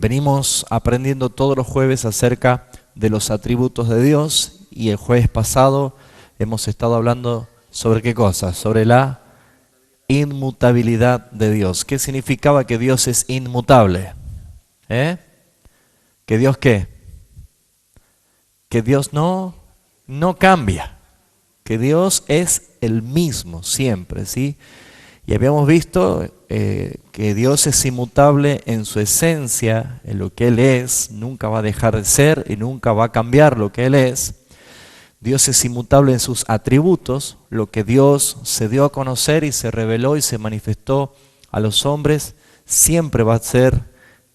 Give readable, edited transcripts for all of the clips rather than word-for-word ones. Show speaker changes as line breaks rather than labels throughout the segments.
Venimos aprendiendo todos los jueves acerca de los atributos de Dios y el jueves pasado hemos estado hablando sobre qué cosa, sobre la inmutabilidad de Dios. ¿Qué significaba que Dios es inmutable? ¿Que Dios qué? Que Dios no cambia, que Dios es el mismo siempre, ¿sí? Y habíamos visto que Dios es inmutable en su esencia, en lo que Él es, nunca va a dejar de ser y nunca va a cambiar lo que Él es. Dios es inmutable en sus atributos, lo que Dios se dio a conocer y se reveló y se manifestó a los hombres, siempre va a ser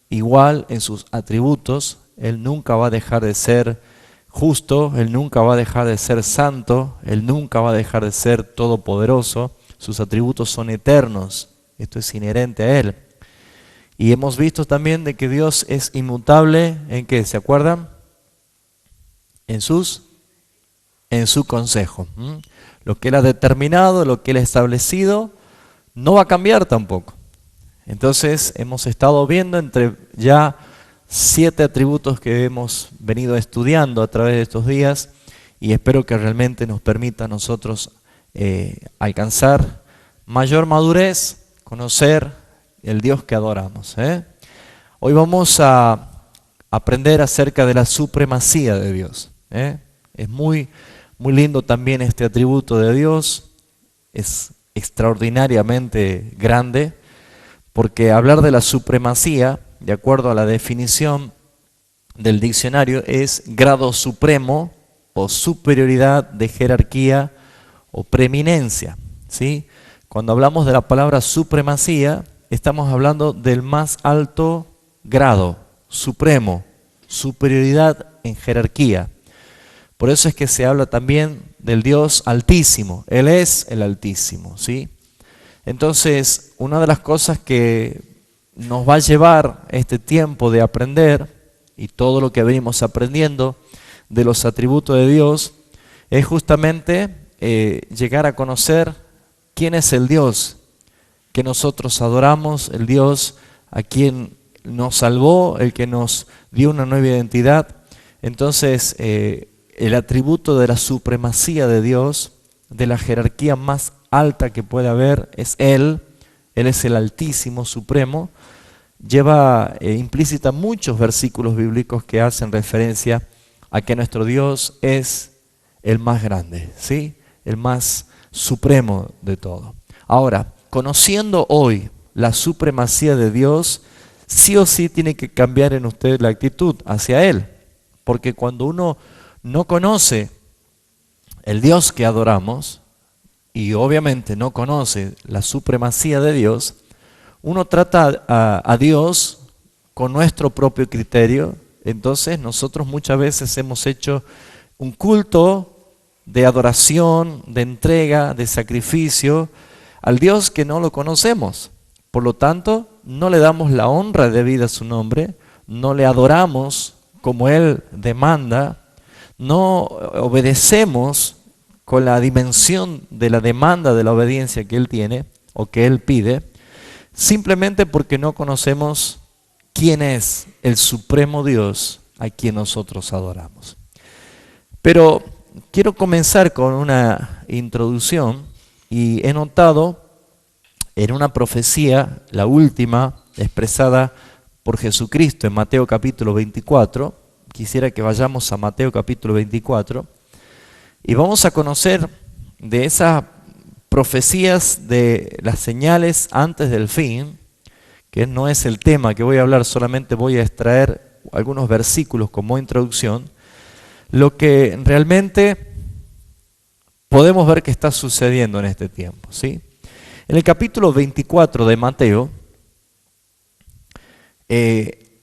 igual en sus atributos. Él nunca va a dejar de ser justo, Él nunca va a dejar de ser santo, Él nunca va a dejar de ser todopoderoso. Sus atributos son eternos, esto es inherente a Él. Y hemos visto también de que Dios es inmutable, ¿en qué? ¿Se acuerdan? En su consejo. Lo que Él ha determinado, lo que Él ha establecido, no va a cambiar tampoco. Entonces hemos estado viendo entre ya 7 atributos que hemos venido estudiando a través de estos días y espero que realmente nos permita a nosotros alcanzar mayor madurez, conocer el Dios que adoramos. Hoy vamos a aprender acerca de la supremacía de Dios. Es muy lindo también este atributo de Dios, es extraordinariamente grande, porque hablar de la supremacía, de acuerdo a la definición del diccionario, es grado supremo o superioridad de jerarquía o preeminencia, ¿sí? Cuando hablamos de la palabra supremacía, estamos hablando del más alto grado, supremo, superioridad en jerarquía. Por eso es que se habla también del Dios Altísimo. Él es el Altísimo, ¿sí? Entonces, una de las cosas que nos va a llevar este tiempo de aprender y todo lo que venimos aprendiendo de los atributos de Dios es justamente llegar a conocer quién es el Dios que nosotros adoramos, el Dios a quien nos salvó, el que nos dio una nueva identidad. Entonces, el atributo de la supremacía de Dios, de la jerarquía más alta que puede haber, es Él es el Altísimo, Supremo, lleva implícita muchos versículos bíblicos que hacen referencia a que nuestro Dios es el más grande, ¿sí? El más supremo de todo. Ahora, conociendo hoy la supremacía de Dios, sí o sí tiene que cambiar en usted la actitud hacia Él, porque cuando uno no conoce el Dios que adoramos y obviamente no conoce la supremacía de Dios, uno trata a Dios con nuestro propio criterio. Entonces nosotros muchas veces hemos hecho un culto de adoración, de entrega, de sacrificio al Dios que no lo conocemos. Por lo tanto, no le damos la honra debida a su nombre, no le adoramos como Él demanda, no obedecemos con la dimensión de la demanda de la obediencia que Él tiene o que Él pide, simplemente porque no conocemos quién es el supremo Dios a quien nosotros adoramos. Pero quiero comenzar con una introducción y he notado en una profecía, la última, expresada por Jesucristo en Mateo capítulo 24, quisiera que vayamos a Mateo capítulo 24 y vamos a conocer de esas profecías de las señales antes del fin, que no es el tema que voy a hablar, solamente voy a extraer algunos versículos como introducción, lo que realmente podemos ver que está sucediendo en este tiempo, ¿sí? En el capítulo 24 de Mateo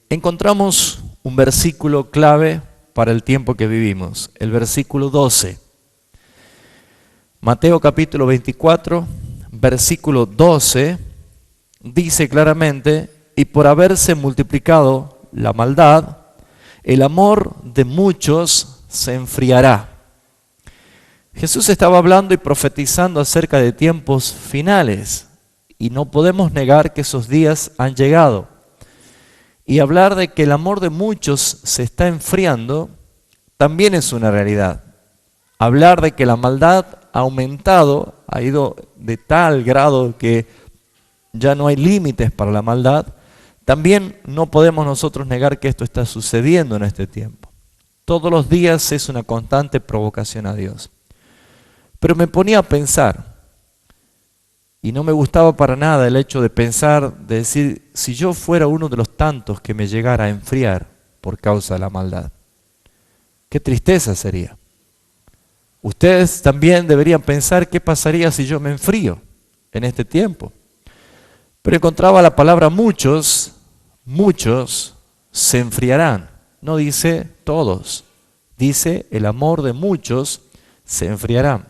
encontramos un versículo clave para el tiempo que vivimos, el versículo 12. Mateo capítulo 24, versículo 12, dice claramente: y por haberse multiplicado la maldad, el amor de muchos se enfriará. Jesús estaba hablando y profetizando acerca de tiempos finales y no podemos negar que esos días han llegado. Y hablar de que el amor de muchos se está enfriando también es una realidad. Hablar de que la maldad ha aumentado, ha ido de tal grado que ya no hay límites para la maldad, también no podemos nosotros negar que esto está sucediendo en este tiempo. Todos los días es una constante provocación a Dios. Pero me ponía a pensar, y no me gustaba para nada el hecho de pensar, de decir, si yo fuera uno de los tantos que me llegara a enfriar por causa de la maldad, qué tristeza sería. Ustedes también deberían pensar qué pasaría si yo me enfrío en este tiempo. Pero encontraba la palabra muchos se enfriarán. No dice todos, dice el amor de muchos se enfriará.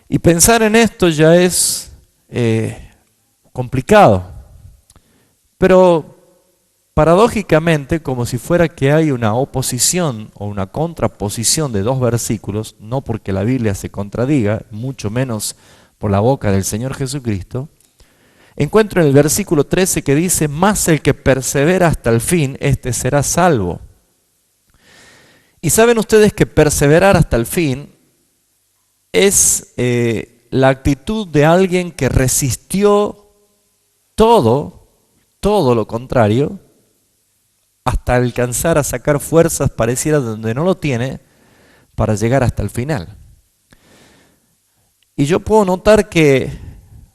Y pensar en esto ya es complicado. Pero paradójicamente, como si fuera que hay una oposición o una contraposición de dos versículos, no porque la Biblia se contradiga, mucho menos por la boca del Señor Jesucristo, encuentro en el versículo 13 que dice, mas el que persevera hasta el fin, este será salvo. Y saben ustedes que perseverar hasta el fin es la actitud de alguien que resistió todo lo contrario, hasta alcanzar a sacar fuerzas pareciera donde no lo tiene, para llegar hasta el final. Y yo puedo notar que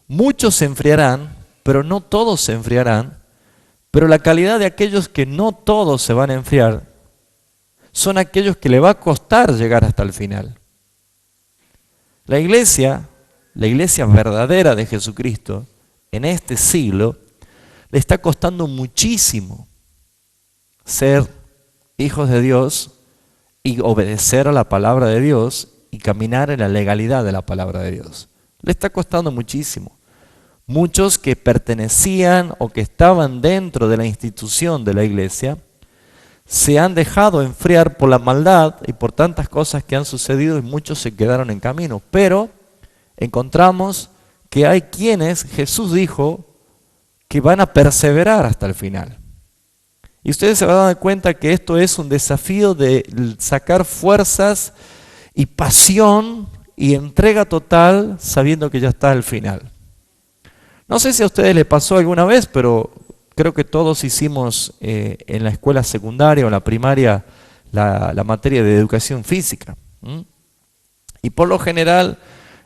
muchos se enfriarán, pero no todos se enfriarán, pero la calidad de aquellos que no todos se van a enfriar, son aquellos que le va a costar llegar hasta el final. La iglesia verdadera de Jesucristo, en este siglo, le está costando muchísimo ser hijos de Dios y obedecer a la palabra de Dios y caminar en la legalidad de la palabra de Dios. Le está costando muchísimo. Muchos que pertenecían o que estaban dentro de la institución de la iglesia se han dejado enfriar por la maldad y por tantas cosas que han sucedido y muchos se quedaron en camino. Pero encontramos que hay quienes Jesús dijo que van a perseverar hasta el final. Y ustedes se van a dar cuenta que esto es un desafío de sacar fuerzas y pasión y entrega total sabiendo que ya está al final. No sé si a ustedes les pasó alguna vez, pero creo que todos hicimos en la escuela secundaria o en la primaria la materia de educación física. Y por lo general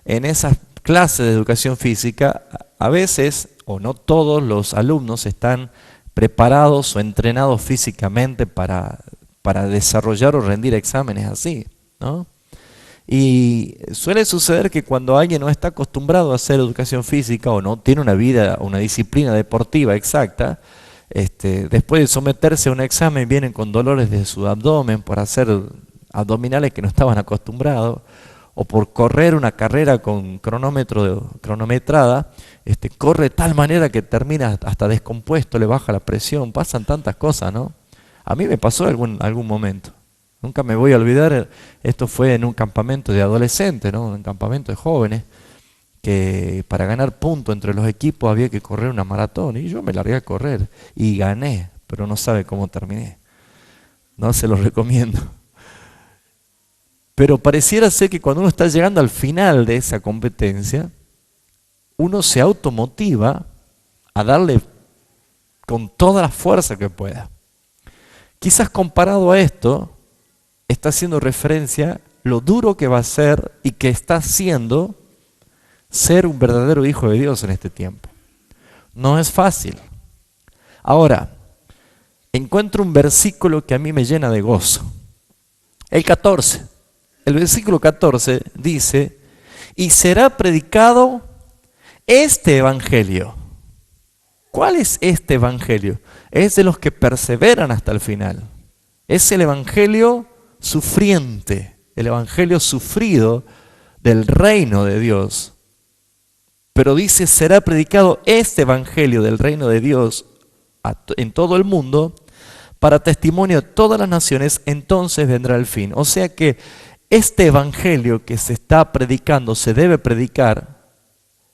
en esas clases de educación física a veces, o no todos los alumnos están preparados o entrenados físicamente para desarrollar o rendir exámenes así, ¿no? Y suele suceder que cuando alguien no está acostumbrado a hacer educación física o no tiene una vida, una disciplina deportiva exacta, después de someterse a un examen vienen con dolores de su abdomen por hacer abdominales que no estaban acostumbrados, o por correr una carrera con cronometrada, corre de tal manera que termina hasta descompuesto, le baja la presión, pasan tantas cosas, ¿no? A mí me pasó en algún momento. Nunca me voy a olvidar, esto fue en un campamento de adolescentes, ¿no? Un campamento de jóvenes, que para ganar puntos entre los equipos había que correr una maratón, y yo me largué a correr, y gané, pero no sabe cómo terminé. No se los recomiendo. Pero pareciera ser que cuando uno está llegando al final de esa competencia, uno se automotiva a darle con toda la fuerza que pueda. Quizás comparado a esto, está haciendo referencia lo duro que va a ser y que está haciendo ser un verdadero hijo de Dios en este tiempo. No es fácil. Ahora, encuentro un versículo que a mí me llena de gozo. El 14. El versículo 14 dice, y será predicado este evangelio. ¿Cuál es este evangelio? Es de los que perseveran hasta el final. Es el evangelio sufriente, el evangelio sufrido del reino de Dios. Pero dice, será predicado este evangelio del reino de Dios en todo el mundo para testimonio de todas las naciones, entonces vendrá el fin. O sea que este evangelio que se está predicando, se debe predicar,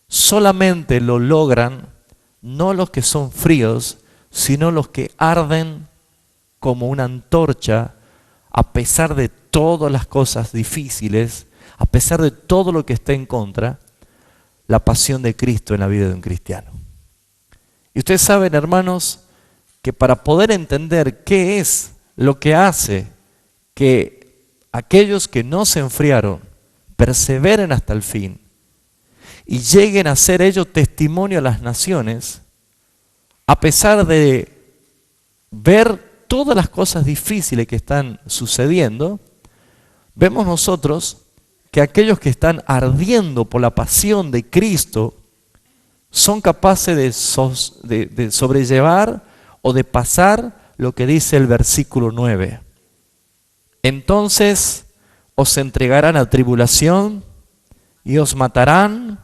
solamente lo logran no los que son fríos, sino los que arden como una antorcha a pesar de todas las cosas difíciles, a pesar de todo lo que está en contra, la pasión de Cristo en la vida de un cristiano. Y ustedes saben, hermanos, que para poder entender qué es lo que hace que aquellos que no se enfriaron perseveren hasta el fin y lleguen a ser ellos testimonio a las naciones, a pesar de ver todas las cosas difíciles que están sucediendo, vemos nosotros que aquellos que están ardiendo por la pasión de Cristo son capaces de sobrellevar o de pasar lo que dice el versículo 9. Entonces os entregarán a tribulación y os matarán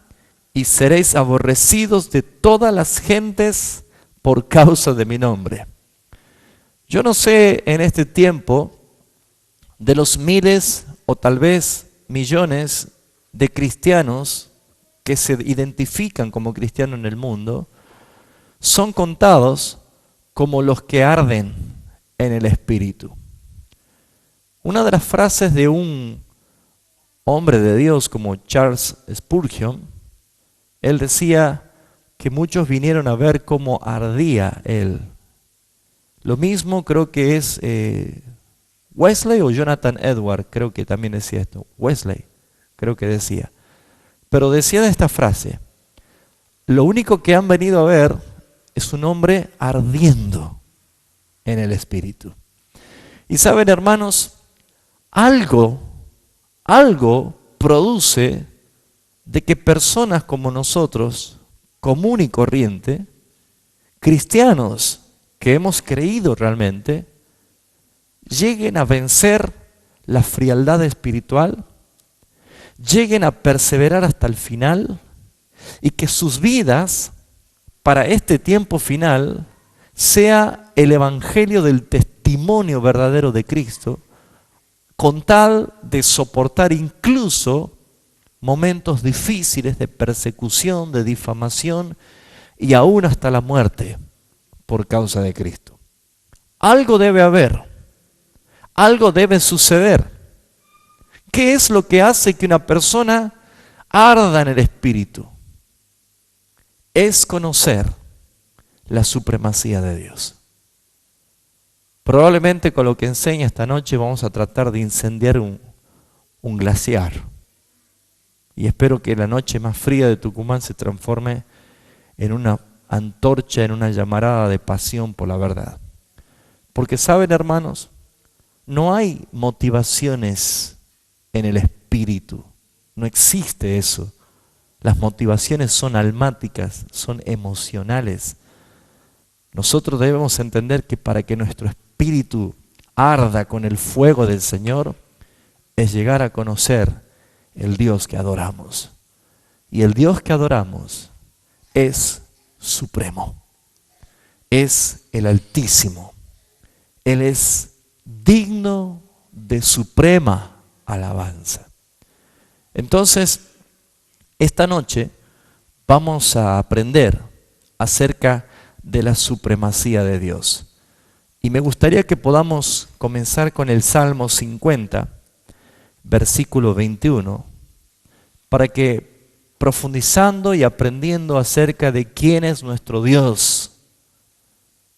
y seréis aborrecidos de todas las gentes por causa de mi nombre. Yo no sé en este tiempo de los miles o tal vez millones de cristianos que se identifican como cristianos en el mundo, son contados como los que arden en el Espíritu. Una de las frases de un hombre de Dios como Charles Spurgeon, él decía que muchos vinieron a ver cómo ardía él. Lo mismo creo que es Wesley o Jonathan Edwards, creo que también decía esto. Wesley, creo que decía. Pero decía de esta frase: lo único que han venido a ver es un hombre ardiendo en el Espíritu. Y saben, hermanos, algo produce de que personas como nosotros, común y corriente, cristianos que hemos creído realmente, lleguen a vencer la frialdad espiritual, lleguen a perseverar hasta el final y que sus vidas para este tiempo final sea el evangelio del testimonio verdadero de Cristo, con tal de soportar incluso momentos difíciles de persecución, de difamación y aún hasta la muerte por causa de Cristo. Algo debe haber, algo debe suceder. ¿Qué es lo que hace que una persona arda en el Espíritu? Es conocer la supremacía de Dios. Probablemente con lo que enseña esta noche vamos a tratar de incendiar un glaciar. Y espero que la noche más fría de Tucumán se transforme en una antorcha, en una llamarada de pasión por la verdad. Porque saben, hermanos, no hay motivaciones en el espíritu. No existe eso. Las motivaciones son almáticas, son emocionales. Nosotros debemos entender que para que nuestro espíritu arda con el fuego del Señor, es llegar a conocer el Dios que adoramos. Y el Dios que adoramos es supremo, es el Altísimo. Él es digno de suprema alabanza. Entonces, esta noche vamos a aprender acerca de la supremacía de Dios. Y me gustaría que podamos comenzar con el Salmo 50, versículo 21, para que profundizando y aprendiendo acerca de quién es nuestro Dios,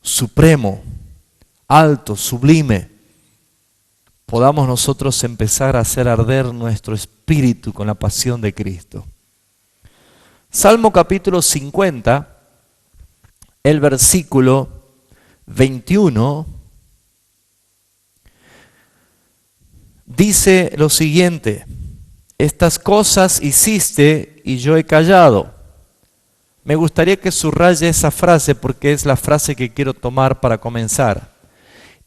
supremo, alto, sublime, podamos nosotros empezar a hacer arder nuestro espíritu con la pasión de Cristo. Salmo capítulo 50, el versículo 21, dice lo siguiente: estas cosas hiciste y yo he callado. Me gustaría que subraye esa frase porque es la frase que quiero tomar para comenzar.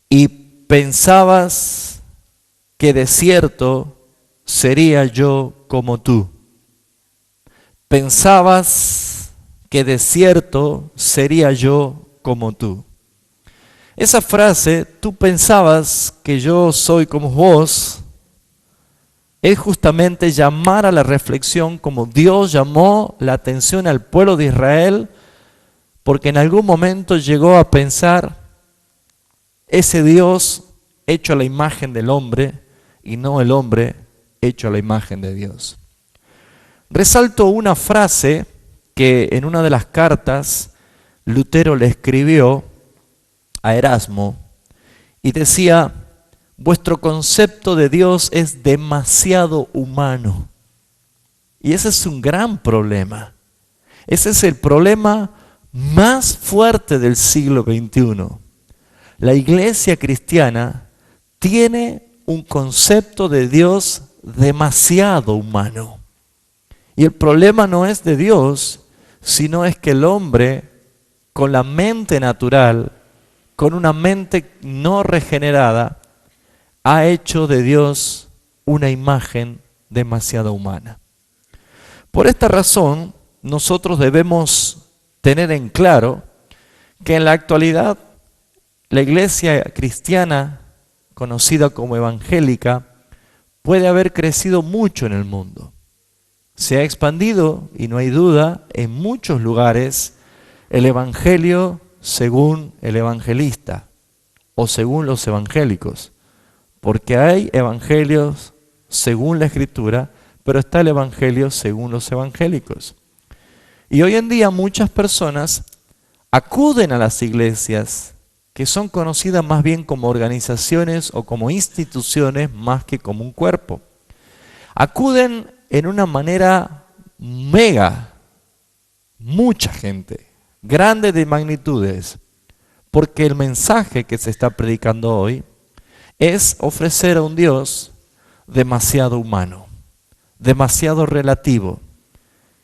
Y pensabas que de cierto sería yo como tú. Pensabas que de cierto sería yo como tú. Esa frase, tú pensabas que yo soy como vos, es justamente llamar a la reflexión como Dios llamó la atención al pueblo de Israel porque en algún momento llegó a pensar ese Dios hecho a la imagen del hombre y no el hombre hecho a la imagen de Dios. Resalto una frase que en una de las cartas Lutero le escribió a Erasmo y decía: vuestro concepto de Dios es demasiado humano. Y ese es un gran problema. Ese es el problema más fuerte del siglo XXI. La iglesia cristiana tiene un concepto de Dios demasiado humano. Y el problema no es de Dios, sino es que el hombre, con la mente natural, con una mente no regenerada, ha hecho de Dios una imagen demasiado humana. Por esta razón, nosotros debemos tener en claro que en la actualidad la iglesia cristiana, conocida como evangélica, puede haber crecido mucho en el mundo. Se ha expandido, y no hay duda, en muchos lugares el evangelio según el evangelista o según los evangélicos. Porque hay evangelios según la Escritura, pero está el evangelio según los evangélicos. Y hoy en día muchas personas acuden a las iglesias que son conocidas más bien como organizaciones o como instituciones más que como un cuerpo. Acuden en una manera mucha gente, grande de magnitudes, porque el mensaje que se está predicando hoy es ofrecer a un Dios demasiado humano, demasiado relativo.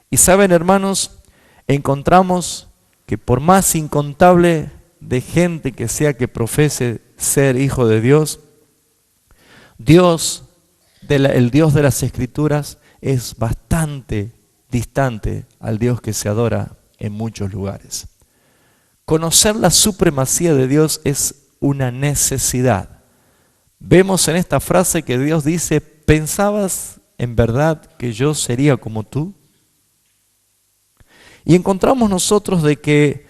Y saben, hermanos, encontramos que por más incontable de gente que sea que profese ser hijo de Dios, el Dios de las Escrituras es bastante distante al Dios que se adora en muchos lugares. Conocer la supremacía de Dios es una necesidad. Vemos en esta frase que Dios dice: ¿pensabas en verdad que yo sería como tú? Y encontramos nosotros de que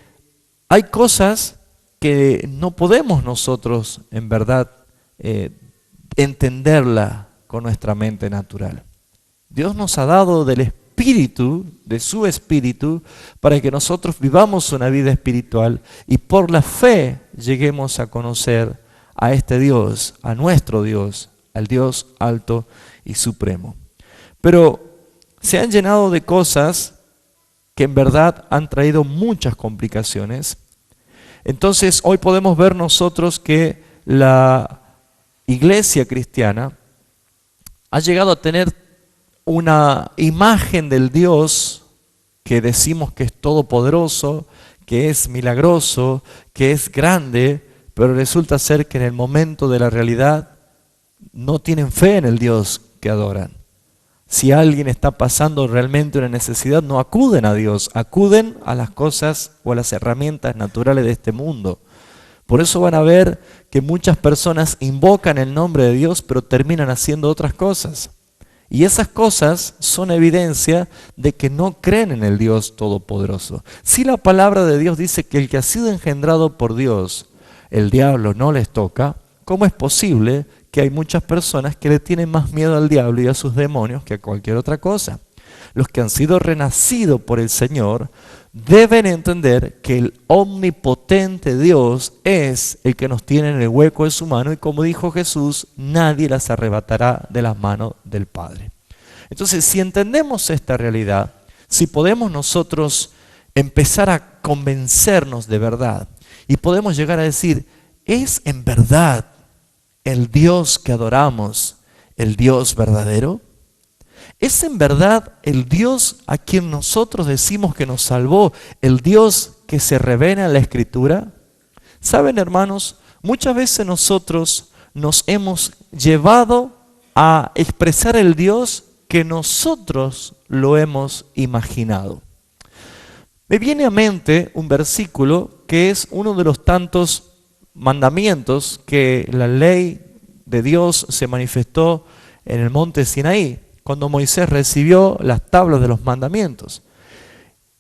hay cosas que no podemos nosotros en verdad entenderla con nuestra mente natural. Dios nos ha dado del Espíritu, de su Espíritu, para que nosotros vivamos una vida espiritual y por la fe lleguemos a conocer a este Dios, a nuestro Dios, al Dios alto y supremo. Pero se han llenado de cosas que en verdad han traído muchas complicaciones. Entonces hoy podemos ver nosotros que la iglesia cristiana ha llegado a tener una imagen del Dios que decimos que es todopoderoso, que es milagroso, que es grande, pero resulta ser que en el momento de la realidad no tienen fe en el Dios que adoran. Si alguien está pasando realmente una necesidad, no acuden a Dios, acuden a las cosas o a las herramientas naturales de este mundo. Por eso van a ver que muchas personas invocan el nombre de Dios, pero terminan haciendo otras cosas. Y esas cosas son evidencia de que no creen en el Dios Todopoderoso. Si la palabra de Dios dice que el que ha sido engendrado por Dios, el diablo no les toca, ¿cómo es posible que hay muchas personas que le tienen más miedo al diablo y a sus demonios que a cualquier otra cosa? Los que han sido renacidos por el Señor deben entender que el omnipotente Dios es el que nos tiene en el hueco de su mano y, como dijo Jesús, nadie las arrebatará de las manos del Padre. Entonces, si entendemos esta realidad, si podemos nosotros empezar a convencernos de verdad y podemos llegar a decir: ¿es en verdad el Dios que adoramos el Dios verdadero? ¿Es en verdad el Dios a quien nosotros decimos que nos salvó, el Dios que se revela en la Escritura? Saben, hermanos, muchas veces nosotros nos hemos llevado a expresar el Dios que nosotros lo hemos imaginado. Me viene a mente un versículo que es uno de los tantos mandamientos que la ley de Dios se manifestó en el monte Sinaí, cuando Moisés recibió las tablas de los mandamientos.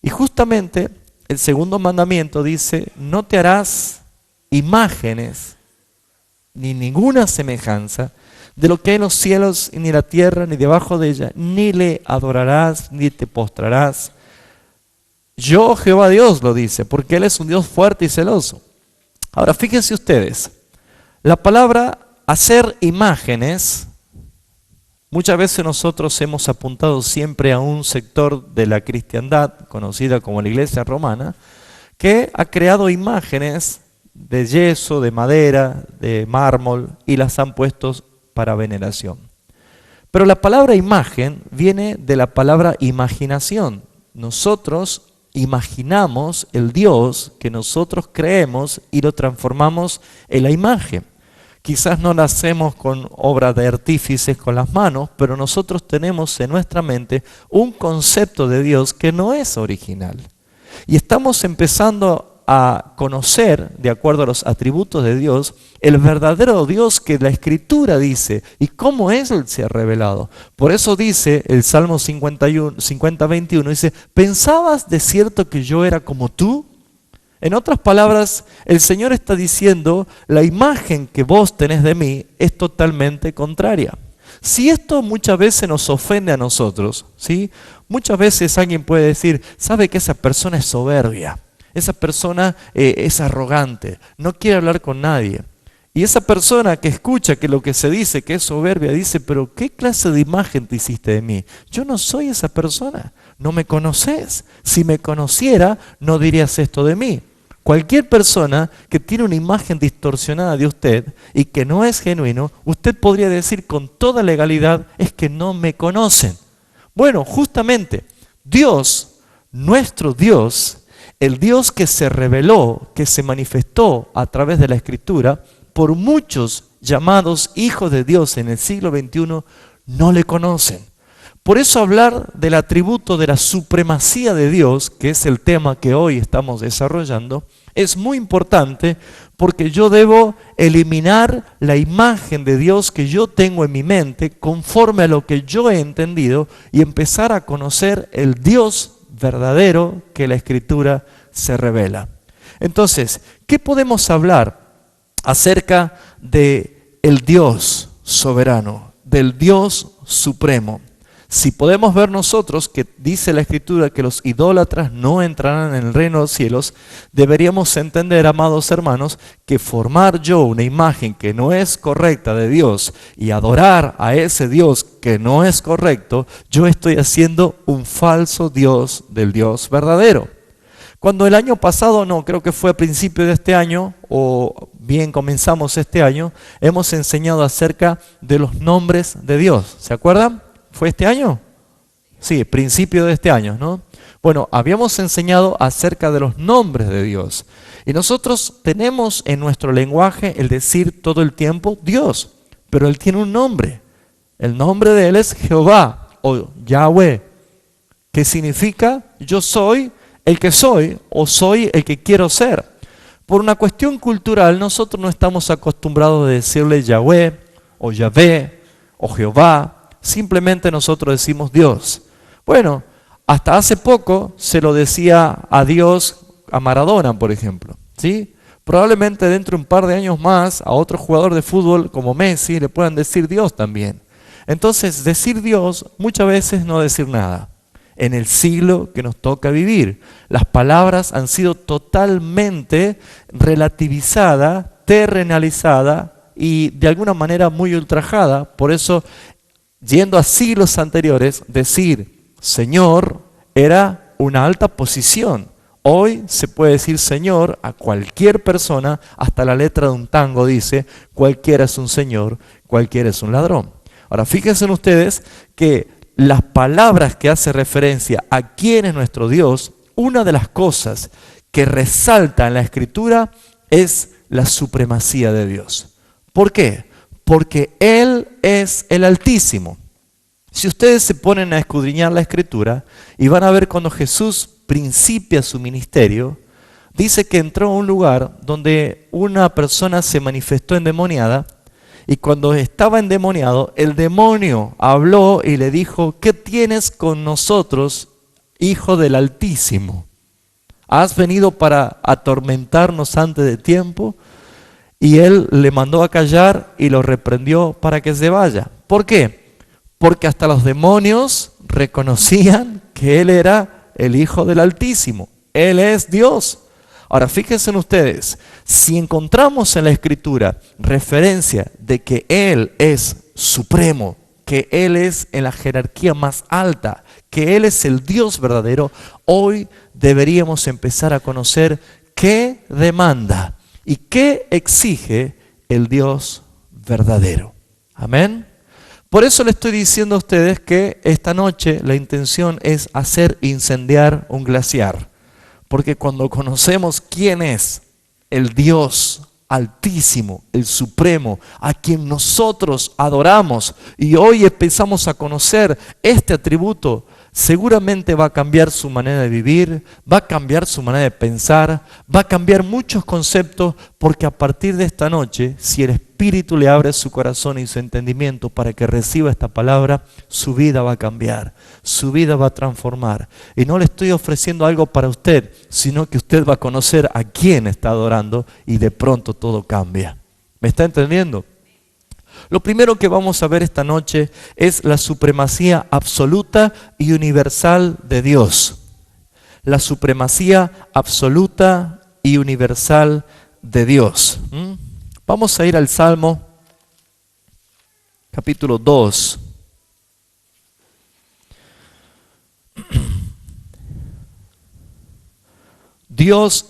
Y justamente el segundo mandamiento dice, no te harás imágenes ni ninguna semejanza de lo que hay en los cielos, ni en la tierra, ni debajo de ella, ni le adorarás, ni te postrarás. Yo, Jehová Dios, lo dice, porque Él es un Dios fuerte y celoso. Ahora, fíjense ustedes, la palabra hacer imágenes, muchas veces nosotros hemos apuntado siempre a un sector de la cristiandad, conocida como la Iglesia Romana, que ha creado imágenes de yeso, de madera, de mármol, y las han puesto para veneración. Pero la palabra imagen viene de la palabra imaginación. Nosotros imaginamos el Dios que nosotros creemos y lo transformamos en la imagen. Quizás no lo hacemos con obra de artífices con las manos, pero nosotros tenemos en nuestra mente un concepto de Dios que no es original. Y estamos empezando a conocer, de acuerdo a los atributos de Dios, el verdadero Dios que la Escritura dice y cómo Él se ha revelado. Por eso dice el Salmo 50:21, dice, ¿pensabas de cierto que yo era como tú? En otras palabras, el Señor está diciendo, la imagen que vos tenés de mí es totalmente contraria. Si esto muchas veces nos ofende a nosotros, ¿sí? Muchas veces alguien puede decir, sabe que esa persona es soberbia. Esa persona es arrogante, no quiere hablar con nadie. Y esa persona que escucha que lo que se dice, que es soberbia, dice, pero ¿qué clase de imagen te hiciste de mí? Yo no soy esa persona, no me conoces. Si me conociera, no dirías esto de mí. Cualquier persona que tiene una imagen distorsionada de usted y que no es genuino, usted podría decir con toda legalidad, es que no me conocen. Bueno, justamente, Dios, nuestro Dios, el Dios que se reveló, que se manifestó a través de la Escritura, por muchos llamados hijos de Dios en el siglo XXI, no le conocen. Por eso hablar del atributo de la supremacía de Dios, que es el tema que hoy estamos desarrollando, es muy importante porque yo debo eliminar la imagen de Dios que yo tengo en mi mente conforme a lo que yo he entendido y empezar a conocer el Dios verdadero que la Escritura se revela. Entonces, ¿qué podemos hablar acerca de el Dios soberano, del Dios supremo? Si podemos ver nosotros que dice la Escritura que los idólatras no entrarán en el reino de los cielos, deberíamos entender, amados hermanos, que formar yo una imagen que no es correcta de Dios y adorar a ese Dios que no es correcto, yo estoy haciendo un falso Dios del Dios verdadero. Cuando el año pasado, no, creo que fue a principio de este año, o bien comenzamos este año, hemos enseñado acerca de los nombres de Dios. ¿Se acuerdan? ¿Fue este año? Sí, principio de este año, ¿no? Bueno, habíamos enseñado acerca de los nombres de Dios. Y nosotros tenemos en nuestro lenguaje el decir todo el tiempo Dios, pero Él tiene un nombre. El nombre de Él es Jehová o Yahweh, que significa yo soy el que soy o soy el que quiero ser. Por una cuestión cultural, nosotros no estamos acostumbrados a decirle Yahweh o Yahvé o Jehová. Simplemente nosotros decimos Dios. Bueno, hasta hace poco se lo decía a Dios a Maradona, por ejemplo, ¿sí? Probablemente dentro de un par de años más a otro jugador de fútbol como Messi le puedan decir Dios también. Entonces, decir Dios muchas veces no decir nada. En el siglo que nos toca vivir, las palabras han sido totalmente relativizadas, terrenalizadas y de alguna manera muy ultrajadas. Por eso, yendo a siglos anteriores, decir Señor era una alta posición. Hoy se puede decir Señor a cualquier persona, hasta la letra de un tango dice, cualquiera es un señor, cualquiera es un ladrón. Ahora fíjense ustedes que las palabras que hace referencia a quién es nuestro Dios, una de las cosas que resalta en la Escritura es la supremacía de Dios. ¿Por qué? Porque Él es el Altísimo. Si ustedes se ponen a escudriñar la Escritura y van a ver cuando Jesús principia su ministerio, dice que entró a un lugar donde una persona se manifestó endemoniada y cuando estaba endemoniado, el demonio habló y le dijo, ¿qué tienes con nosotros, Hijo del Altísimo? ¿Has venido para atormentarnos antes de tiempo? Y él le mandó a callar y lo reprendió para que se vaya. ¿Por qué? Porque hasta los demonios reconocían que él era el Hijo del Altísimo. Él es Dios. Ahora, fíjense ustedes, si encontramos en la Escritura referencia de que Él es supremo, que Él es en la jerarquía más alta, que Él es el Dios verdadero, hoy deberíamos empezar a conocer qué demanda y qué exige el Dios verdadero. Amén. Por eso le estoy diciendo a ustedes que esta noche la intención es hacer incendiar un glaciar. Porque cuando conocemos quién es el Dios Altísimo, el Supremo, a quien nosotros adoramos, y hoy empezamos a conocer este atributo, seguramente va a cambiar su manera de vivir, va a cambiar su manera de pensar, va a cambiar muchos conceptos, porque a partir de esta noche, si el Espíritu le abre su corazón y su entendimiento para que reciba esta palabra, su vida va a cambiar, su vida va a transformar. Y no le estoy ofreciendo algo para usted, sino que usted va a conocer a quién está adorando y de pronto todo cambia. ¿Me está entendiendo? Lo primero que vamos a ver esta noche es la supremacía absoluta y universal de Dios. La supremacía absoluta y universal de Dios. Vamos a ir al Salmo, capítulo 2. Dios,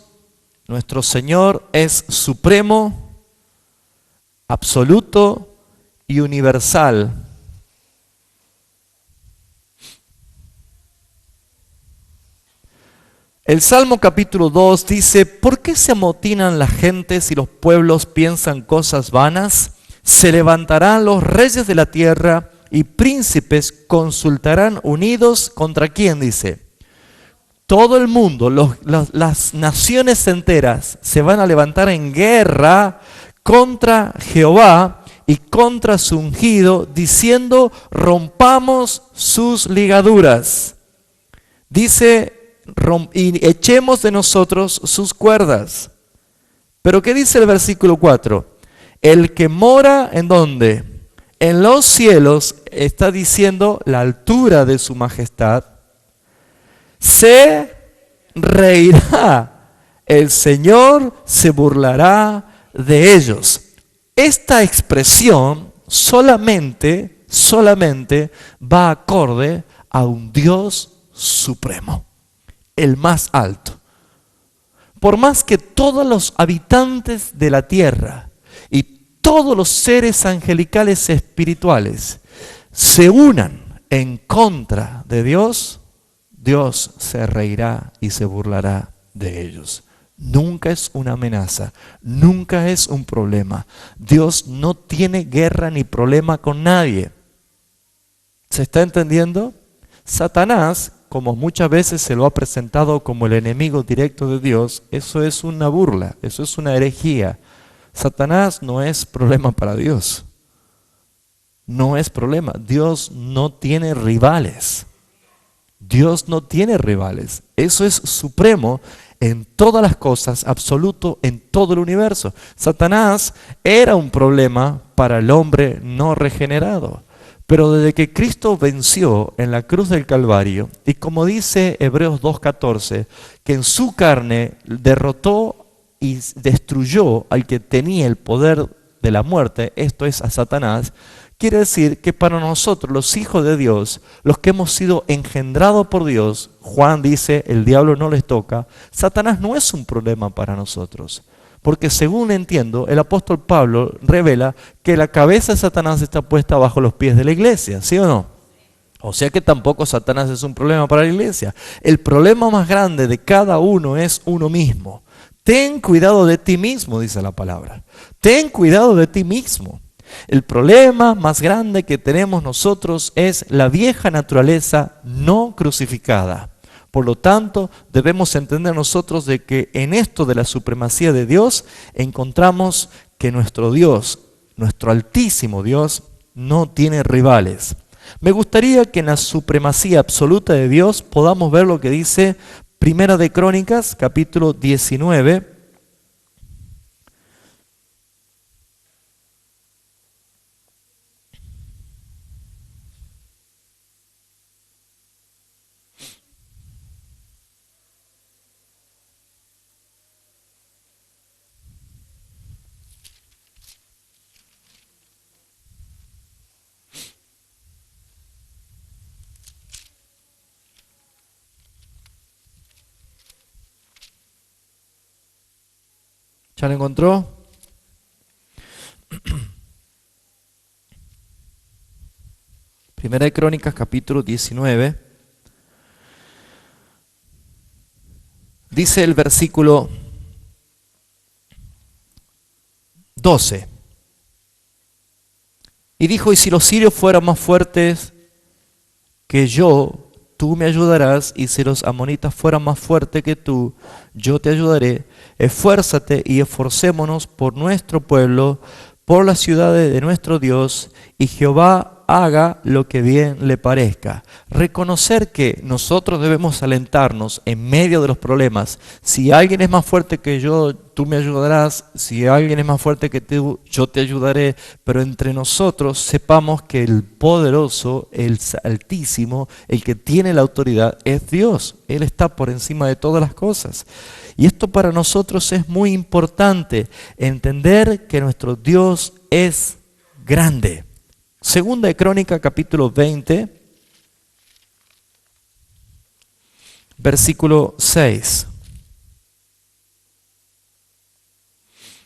nuestro Señor, es supremo, absoluto y universal. El Salmo capítulo 2 dice: ¿por qué se amotinan las gentes y los pueblos piensan cosas vanas? Se levantarán los reyes de la tierra y príncipes consultarán unidos ¿contra quién? Dice. Todo el mundo, las naciones enteras se van a levantar en guerra contra Jehová y contra su ungido, diciendo: rompamos sus ligaduras. Dice: y echemos de nosotros sus cuerdas. Pero ¿qué dice el versículo 4? El que mora, ¿en dónde? En los cielos, está diciendo la altura de su majestad, se reirá, el Señor se burlará de ellos. Esta expresión solamente va acorde a un Dios supremo, el más alto. Por más que todos los habitantes de la tierra y todos los seres angelicales espirituales se unan en contra de Dios, Dios se reirá y se burlará de ellos. Nunca es una amenaza, nunca es un problema. Dios no tiene guerra ni problema con nadie. ¿Se está entendiendo? Satanás, como muchas veces se lo ha presentado como el enemigo directo de Dios, eso es una burla, eso es una herejía. Satanás no es problema para Dios. No es problema. Dios no tiene rivales. Dios no tiene rivales. Eso es supremo en todas las cosas, absoluto en todo el universo. Satanás era un problema para el hombre no regenerado. Pero desde que Cristo venció en la cruz del Calvario, y como dice Hebreos 2:14, que en su carne derrotó y destruyó al que tenía el poder de la muerte, esto es a Satanás, quiere decir que para nosotros, los hijos de Dios, los que hemos sido engendrados por Dios, Juan dice, el diablo no les toca, Satanás no es un problema para nosotros. Porque según entiendo, el apóstol Pablo revela que la cabeza de Satanás está puesta bajo los pies de la iglesia, ¿sí o no? O sea que tampoco Satanás es un problema para la iglesia. El problema más grande de cada uno es uno mismo. Ten cuidado de ti mismo, dice la palabra. Ten cuidado de ti mismo. El problema más grande que tenemos nosotros es la vieja naturaleza no crucificada. Por lo tanto, debemos entender nosotros de que en esto de la supremacía de Dios encontramos que nuestro Dios, nuestro altísimo Dios, no tiene rivales. Me gustaría que en la supremacía absoluta de Dios podamos ver lo que dice Primera de Crónicas, capítulo 19. ¿Ya lo encontró? Primera de Crónicas, capítulo 19. Dice el versículo 12. Y dijo, y si los sirios fueran más fuertes que yo, tú me ayudarás, y si los amonitas fueran más fuertes que tú, yo te ayudaré. Esfuérzate y esforcémonos por nuestro pueblo, por las ciudades de nuestro Dios, y Jehová haga lo que bien le parezca. Reconocer que nosotros debemos alentarnos en medio de los problemas. Si alguien es más fuerte que yo, tú me ayudarás. Si alguien es más fuerte que tú, yo te ayudaré. Pero entre nosotros sepamos que el poderoso, el altísimo, el que tiene la autoridad es Dios. Él está por encima de todas las cosas. Y esto para nosotros es muy importante, entender que nuestro Dios es grande. Segunda de Crónica, capítulo 20, versículo 6.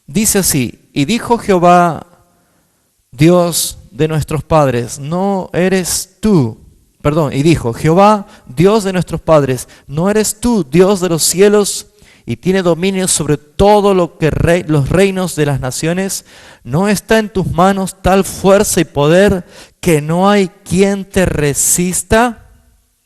Dice así, y dijo Jehová, Dios de nuestros padres, no eres tú, y dijo, Jehová, Dios de nuestros padres, no eres tú, Dios de los cielos, y tiene dominio sobre todo lo que los reinos de las naciones. ¿No está en tus manos tal fuerza y poder que no hay quien te resista?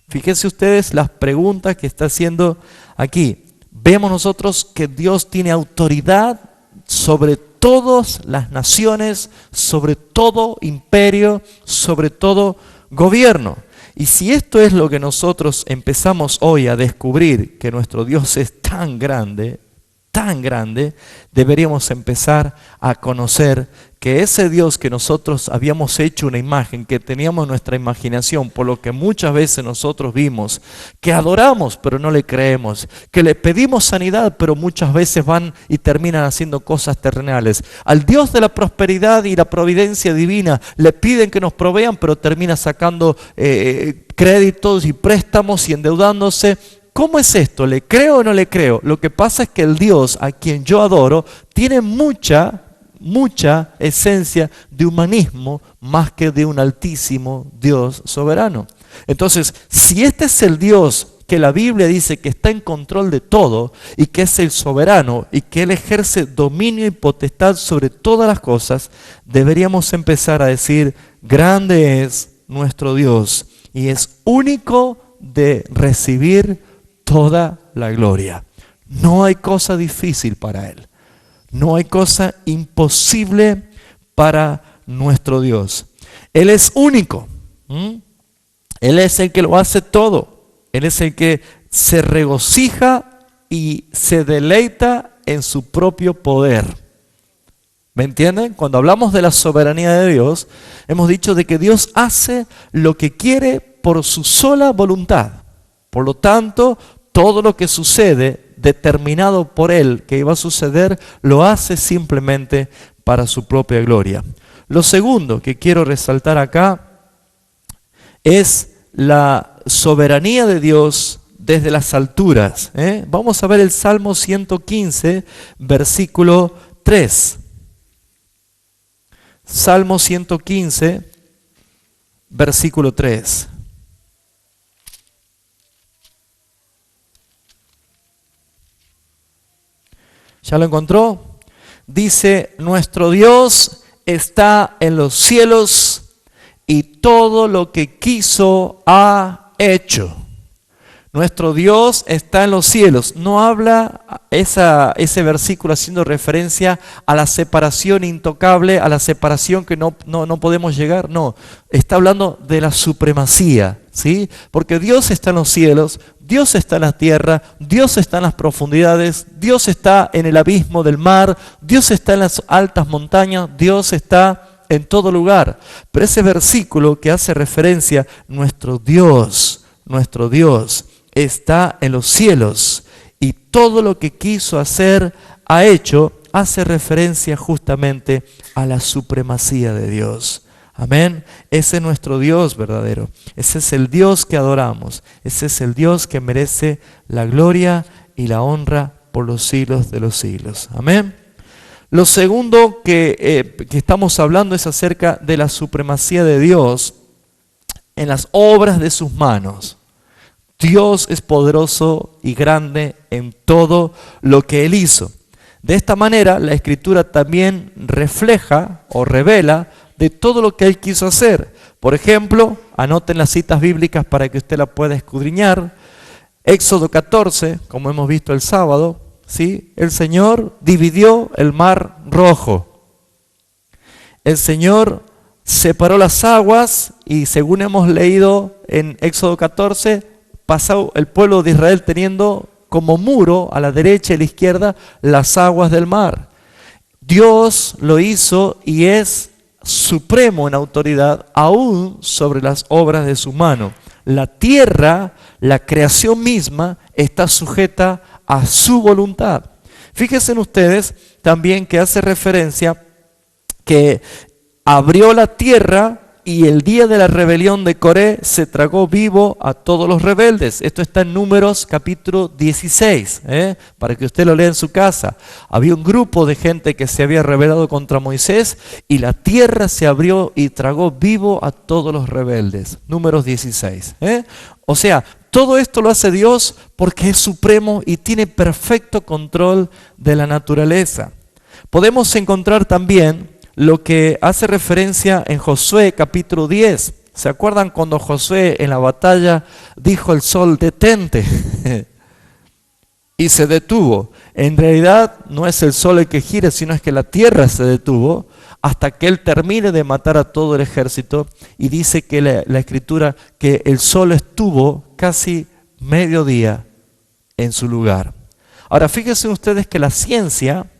Fíjense ustedes las preguntas que está haciendo aquí. Vemos nosotros que Dios tiene autoridad sobre todas las naciones, sobre todo imperio, sobre todo gobierno. Y si esto es lo que nosotros empezamos hoy a descubrir, que nuestro Dios es tan grande, deberíamos empezar a conocer que ese Dios que nosotros habíamos hecho una imagen, que teníamos en nuestra imaginación, por lo que muchas veces nosotros vimos, que adoramos pero no le creemos, que le pedimos sanidad pero muchas veces van y terminan haciendo cosas terrenales. Al Dios de la prosperidad y la providencia divina le piden que nos provean pero termina sacando créditos y préstamos y endeudándose. ¿Cómo es esto? ¿Le creo o no le creo? Lo que pasa es que el Dios a quien yo adoro tiene mucha esencia de humanismo más que de un altísimo Dios soberano. Entonces, si este es el Dios que la Biblia dice que está en control de todo y que es el soberano y que Él ejerce dominio y potestad sobre todas las cosas, deberíamos empezar a decir, grande es nuestro Dios y es único de recibir toda la gloria. No hay cosa difícil para Él. No hay cosa imposible para nuestro Dios. Él es único. Él es el que lo hace todo. Él es el que se regocija y se deleita en su propio poder. ¿Me entienden? Cuando hablamos de la soberanía de Dios, hemos dicho de que Dios hace lo que quiere por su sola voluntad. Por lo tanto, todo lo que sucede, determinado por Él que iba a suceder, lo hace simplemente para su propia gloria. Lo segundo que quiero resaltar acá es la soberanía de Dios desde las alturas. Vamos a ver el Salmo 115, versículo 3. Salmo 115, versículo 3. ¿Ya lo encontró? Dice, nuestro Dios está en los cielos y todo lo que quiso ha hecho. Nuestro Dios está en los cielos. No habla ese versículo haciendo referencia a la separación intocable, a la separación que no podemos llegar. No, está hablando de la supremacía. ¿sí? Porque Dios está en los cielos, Dios está en la tierra, Dios está en las profundidades, Dios está en el abismo del mar, Dios está en las altas montañas, Dios está en todo lugar. Pero ese versículo que hace referencia, nuestro Dios está en los cielos y todo lo que quiso hacer, ha hecho, hace referencia justamente a la supremacía de Dios. Amén. Ese es nuestro Dios verdadero. Ese es el Dios que adoramos. Ese es el Dios que merece la gloria y la honra por los siglos de los siglos. Amén. Lo segundo que estamos hablando es acerca de la supremacía de Dios en las obras de sus manos. Dios es poderoso y grande en todo lo que Él hizo. De esta manera, la Escritura también refleja o revela de todo lo que Él quiso hacer. Por ejemplo, anoten las citas bíblicas para que usted la pueda escudriñar. Éxodo 14, como hemos visto el sábado, ¿sí? El Señor dividió el mar rojo. El Señor separó las aguas y, según hemos leído en Éxodo 14, pasó el pueblo de Israel teniendo como muro a la derecha y a la izquierda las aguas del mar. Dios lo hizo y es supremo en autoridad aún sobre las obras de su mano. La tierra, la creación misma, está sujeta a su voluntad. Fíjense ustedes también que hace referencia que abrió la tierra y el día de la rebelión de Coré se tragó vivo a todos los rebeldes. Esto está en Números capítulo 16, para que usted lo lea en su casa. Había un grupo de gente que se había rebelado contra Moisés y la tierra se abrió y tragó vivo a todos los rebeldes. Números 16. O sea, todo esto lo hace Dios porque es supremo y tiene perfecto control de la naturaleza. Podemos encontrar también lo que hace referencia en Josué capítulo 10. ¿Se acuerdan cuando Josué en la batalla dijo al sol, detente? Y se detuvo. En realidad no es el sol el que gira, sino es que la tierra se detuvo hasta que él termine de matar a todo el ejército. Y dice que la Escritura que el sol estuvo casi mediodía en su lugar. Ahora fíjense ustedes que la ciencia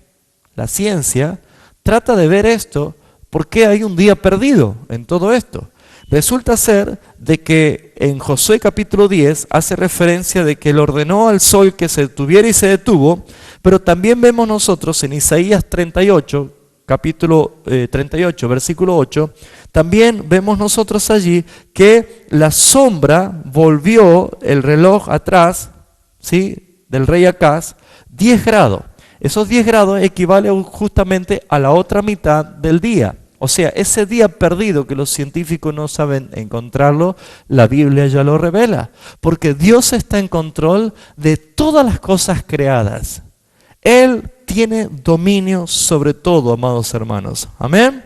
trata de ver esto, ¿por qué hay un día perdido en todo esto? Resulta ser de que en Josué capítulo 10 hace referencia de que él ordenó al sol que se detuviera y se detuvo, pero también vemos nosotros en Isaías 38, capítulo 38, versículo 8, también vemos nosotros allí que la sombra volvió el reloj atrás, ¿sí?, del rey Acaz, 10 grados. Esos 10 grados equivalen justamente a la otra mitad del día. O sea, ese día perdido que los científicos no saben encontrarlo, la Biblia ya lo revela. Porque Dios está en control de todas las cosas creadas. Él tiene dominio sobre todo, amados hermanos. Amén.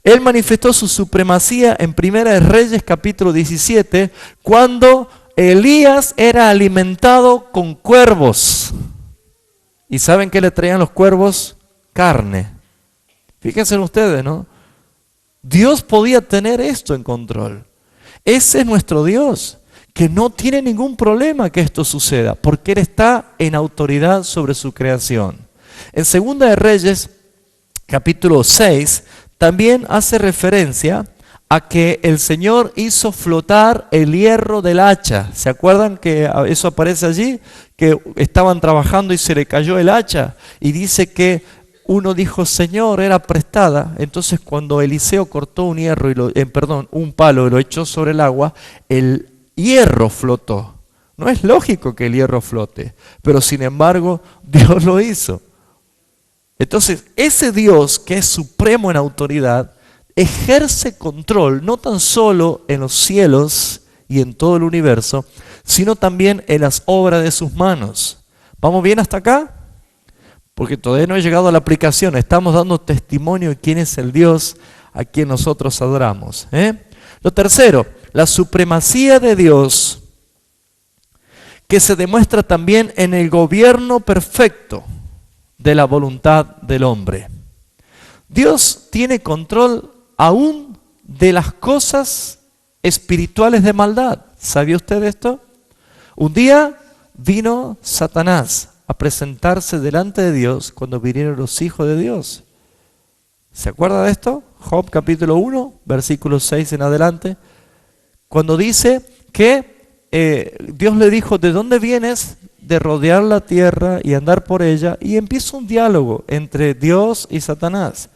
Él manifestó su supremacía en Primera de Reyes capítulo 17, cuando Elías era alimentado con cuervos. ¿Y saben qué le traían los cuervos? Carne. Fíjense ustedes, ¿no? Dios podía tener esto en control. Ese es nuestro Dios, que no tiene ningún problema que esto suceda, porque Él está en autoridad sobre su creación. En Segunda de Reyes, capítulo 6, también hace referencia a que el Señor hizo flotar el hierro del hacha. ¿Se acuerdan que eso aparece allí? Que estaban trabajando y se le cayó el hacha. Y dice que uno dijo, Señor, era prestada. Entonces cuando Eliseo cortó un palo y lo echó sobre el agua, el hierro flotó. No es lógico que el hierro flote, pero sin embargo Dios lo hizo. Entonces ese Dios que es supremo en autoridad, ejerce control no tan solo en los cielos y en todo el universo, sino también en las obras de sus manos. ¿Vamos bien hasta acá? Porque todavía no he llegado a la aplicación. Estamos dando testimonio de quién es el Dios a quien nosotros adoramos. Lo tercero, la supremacía de Dios, que se demuestra también en el gobierno perfecto de la voluntad del hombre. Dios tiene control aún de las cosas espirituales de maldad. ¿Sabía usted esto? Un día vino Satanás a presentarse delante de Dios cuando vinieron los hijos de Dios. ¿Se acuerda de esto? Job capítulo 1, versículo 6 en adelante. Cuando dice que Dios le dijo, ¿de dónde vienes? De rodear la tierra y andar por ella. Y empieza un diálogo entre Dios y Satanás.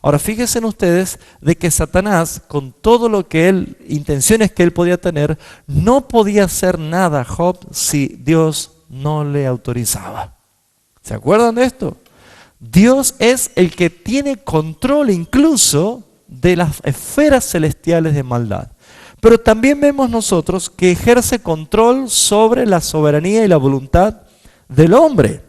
Ahora fíjense en ustedes de que Satanás, con todo lo que intenciones que él podía tener, no podía hacer nada a Job si Dios no le autorizaba. ¿Se acuerdan de esto? Dios es el que tiene control incluso de las esferas celestiales de maldad. Pero también vemos nosotros que ejerce control sobre la soberanía y la voluntad del hombre.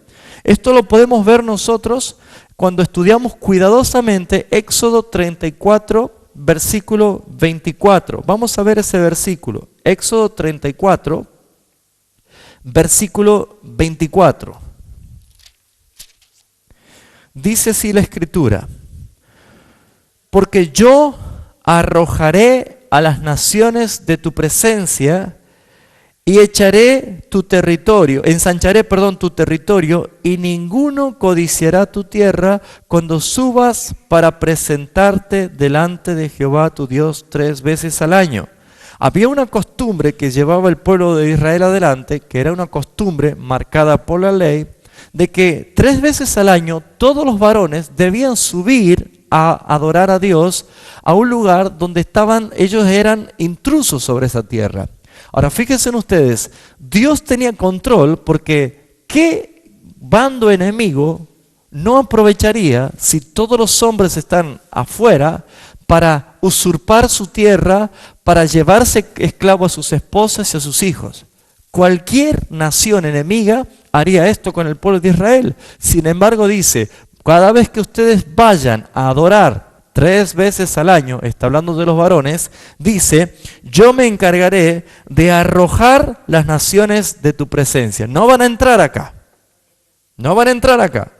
Esto lo podemos ver nosotros cuando estudiamos cuidadosamente Éxodo 34, versículo 24. Vamos a ver ese versículo. Éxodo 34, versículo 24. Dice así la Escritura: porque yo arrojaré a las naciones de tu presencia y ensancharé tu territorio, y ninguno codiciará tu tierra cuando subas para presentarte delante de Jehová tu Dios 3 veces al año. Había una costumbre que llevaba el pueblo de Israel adelante, que era una costumbre marcada por la ley, de que 3 veces al año todos los varones debían subir a adorar a Dios a un lugar donde ellos eran intrusos sobre esa tierra. Ahora fíjense ustedes, Dios tenía control porque ¿qué bando enemigo no aprovecharía si todos los hombres están afuera para usurpar su tierra, para llevarse esclavos a sus esposas y a sus hijos? Cualquier nación enemiga haría esto con el pueblo de Israel. Sin embargo dice, cada vez que ustedes vayan a adorar 3 veces al año, está hablando de los varones, dice, yo me encargaré de arrojar las naciones de tu presencia. No van a entrar acá. No van a entrar acá.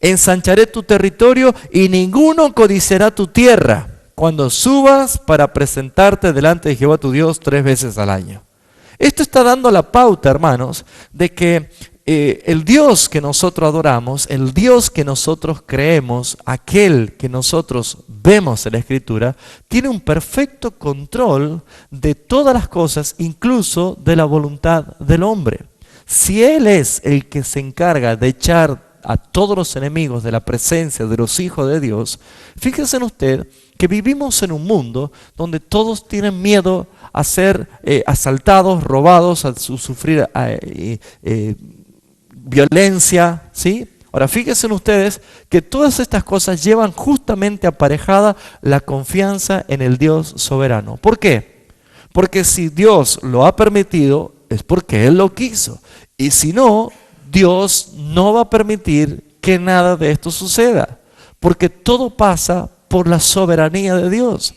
Ensancharé tu territorio y ninguno codiciará tu tierra cuando subas para presentarte delante de Jehová tu Dios 3 veces al año. Esto está dando la pauta, hermanos, de que el Dios que nosotros adoramos, el Dios que nosotros creemos, aquel que nosotros vemos en la Escritura, tiene un perfecto control de todas las cosas, incluso de la voluntad del hombre. Si Él es el que se encarga de echar a todos los enemigos de la presencia de los hijos de Dios, fíjense en usted que vivimos en un mundo donde todos tienen miedo a ser asaltados, robados, a sufrir violencia, ¿sí? Ahora fíjense ustedes que todas estas cosas llevan justamente aparejada la confianza en el Dios soberano. ¿Por qué? Porque si Dios lo ha permitido es porque Él lo quiso. Y si no, Dios no va a permitir que nada de esto suceda. Porque todo pasa por la soberanía de Dios.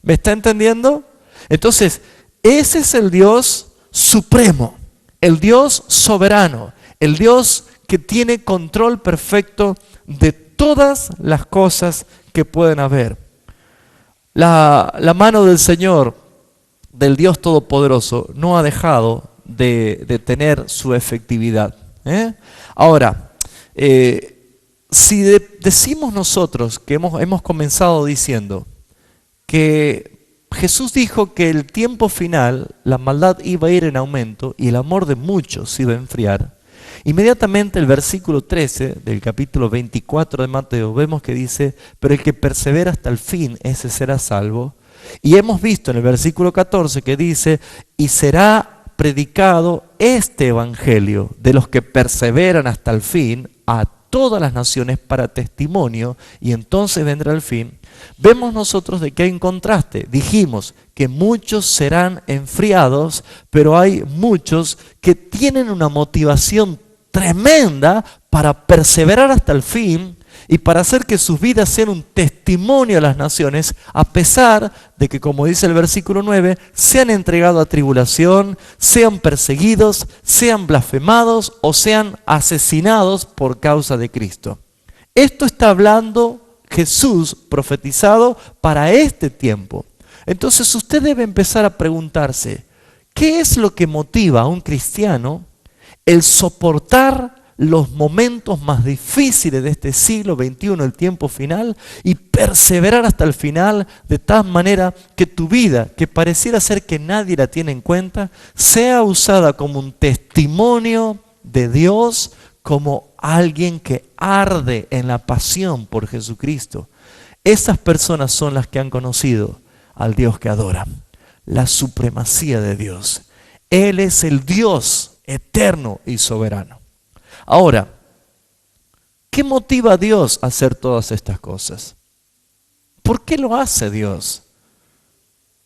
¿Me está entendiendo? Entonces, ese es el Dios supremo, el Dios soberano, el Dios que tiene control perfecto de todas las cosas que pueden haber. La mano del Señor, del Dios Todopoderoso, no ha dejado de tener su efectividad. Ahora, si decimos nosotros que hemos comenzado diciendo que Jesús dijo que el tiempo final, la maldad iba a ir en aumento y el amor de muchos se iba a enfriar, inmediatamente el versículo 13 del capítulo 24 de Mateo vemos que dice, pero el que persevera hasta el fin, ese será salvo. Y hemos visto en el versículo 14 que dice, y será predicado este evangelio de los que perseveran hasta el fin a todas las naciones para testimonio, y entonces vendrá el fin. Vemos nosotros de que hay un contraste. Dijimos que muchos serán enfriados, pero hay muchos que tienen una motivación tremenda para perseverar hasta el fin y para hacer que sus vidas sean un testimonio a las naciones, a pesar de que, como dice el versículo 9, sean entregados a tribulación, sean perseguidos, sean blasfemados o sean asesinados por causa de Cristo. Esto está hablando Jesús profetizado para este tiempo. Entonces usted debe empezar a preguntarse, ¿Qué es lo que motiva a un cristiano el soportar los momentos más difíciles de este siglo XXI, el tiempo final, y perseverar hasta el final de tal manera que tu vida, que pareciera ser que nadie la tiene en cuenta, sea usada como un testimonio de Dios, como alguien que arde en la pasión por Jesucristo? Esas personas son las que han conocido al Dios que adoran, la supremacía de Dios. Él es el Dios eterno y soberano. Ahora, ¿qué motiva a Dios a hacer todas estas cosas? ¿Por qué lo hace Dios?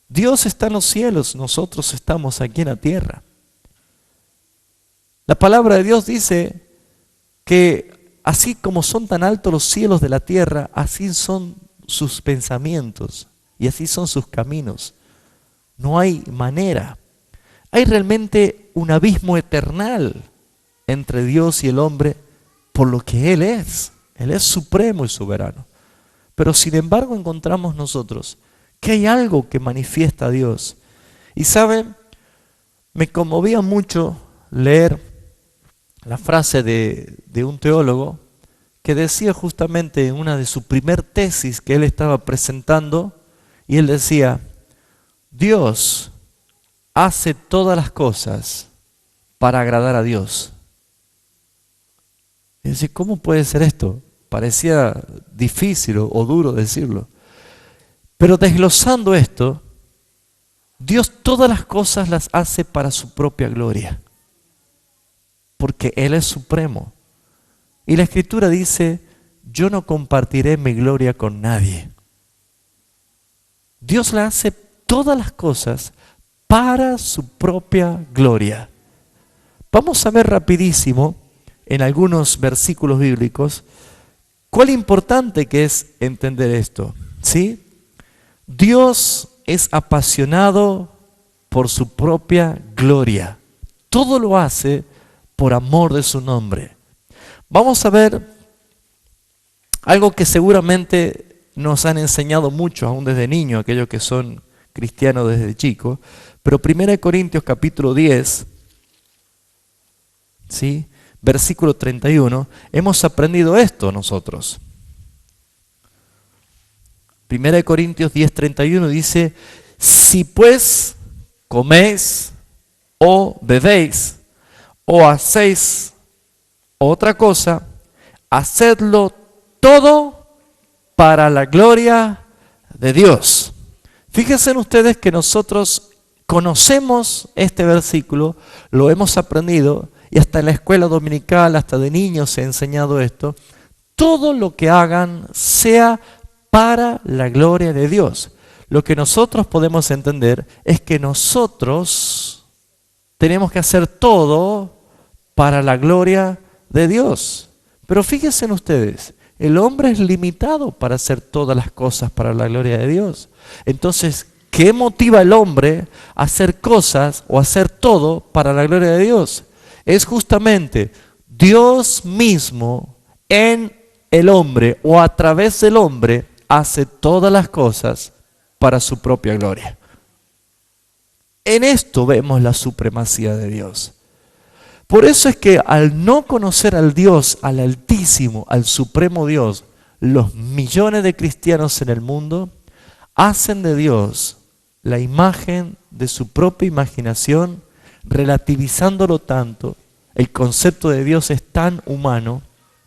Dios está en los cielos, nosotros estamos aquí en la tierra. La palabra de Dios dice que así como son tan altos los cielos de la tierra, así son sus pensamientos y así son sus caminos. No hay manera. Hay realmente un abismo eternal entre Dios y el hombre por lo que Él es. Él es supremo y soberano. Pero sin embargo encontramos nosotros que hay algo que manifiesta a Dios. Y saben, me conmovía mucho leer la frase de un teólogo que decía justamente en una de sus primer tesis que él estaba presentando, y él decía: Dios hace todas las cosas para agradar a Dios. Y dice, ¿cómo puede ser esto? Parecía difícil o duro decirlo. Pero desglosando esto, Dios todas las cosas las hace para su propia gloria, porque Él es supremo. Y la Escritura dice, yo no compartiré mi gloria con nadie. Dios la hace todas las cosas para su propia gloria. Vamos a ver rapidísimo en algunos versículos bíblicos cuál importante que es entender esto, ¿sí? Dios es apasionado por su propia gloria. Todo lo hace por amor de su nombre. Vamos a ver algo que seguramente nos han enseñado mucho, aún desde niños, aquellos que son cristianos desde chicos. Pero 1 Corintios capítulo 10, ¿sí? Versículo 31, hemos aprendido esto nosotros. 1 Corintios 10, 31 dice, si pues coméis o bebéis o hacéis otra cosa, hacedlo todo para la gloria de Dios. Fíjense ustedes que nosotros conocemos este versículo, lo hemos aprendido, y hasta en la escuela dominical, hasta de niños se ha enseñado esto. Todo lo que hagan sea para la gloria de Dios. Lo que nosotros podemos entender es que nosotros tenemos que hacer todo para la gloria de Dios. Pero fíjense ustedes, el hombre es limitado para hacer todas las cosas para la gloria de Dios. Entonces, ¿qué motiva al hombre a hacer cosas o hacer todo para la gloria de Dios? Es justamente Dios mismo en el hombre o a través del hombre hace todas las cosas para su propia gloria. En esto vemos la supremacía de Dios. Por eso es que al no conocer al Dios, al Altísimo, al Supremo Dios, los millones de cristianos en el mundo hacen de Dios la imagen de su propia imaginación, relativizándolo tanto. El concepto de Dios es tan humano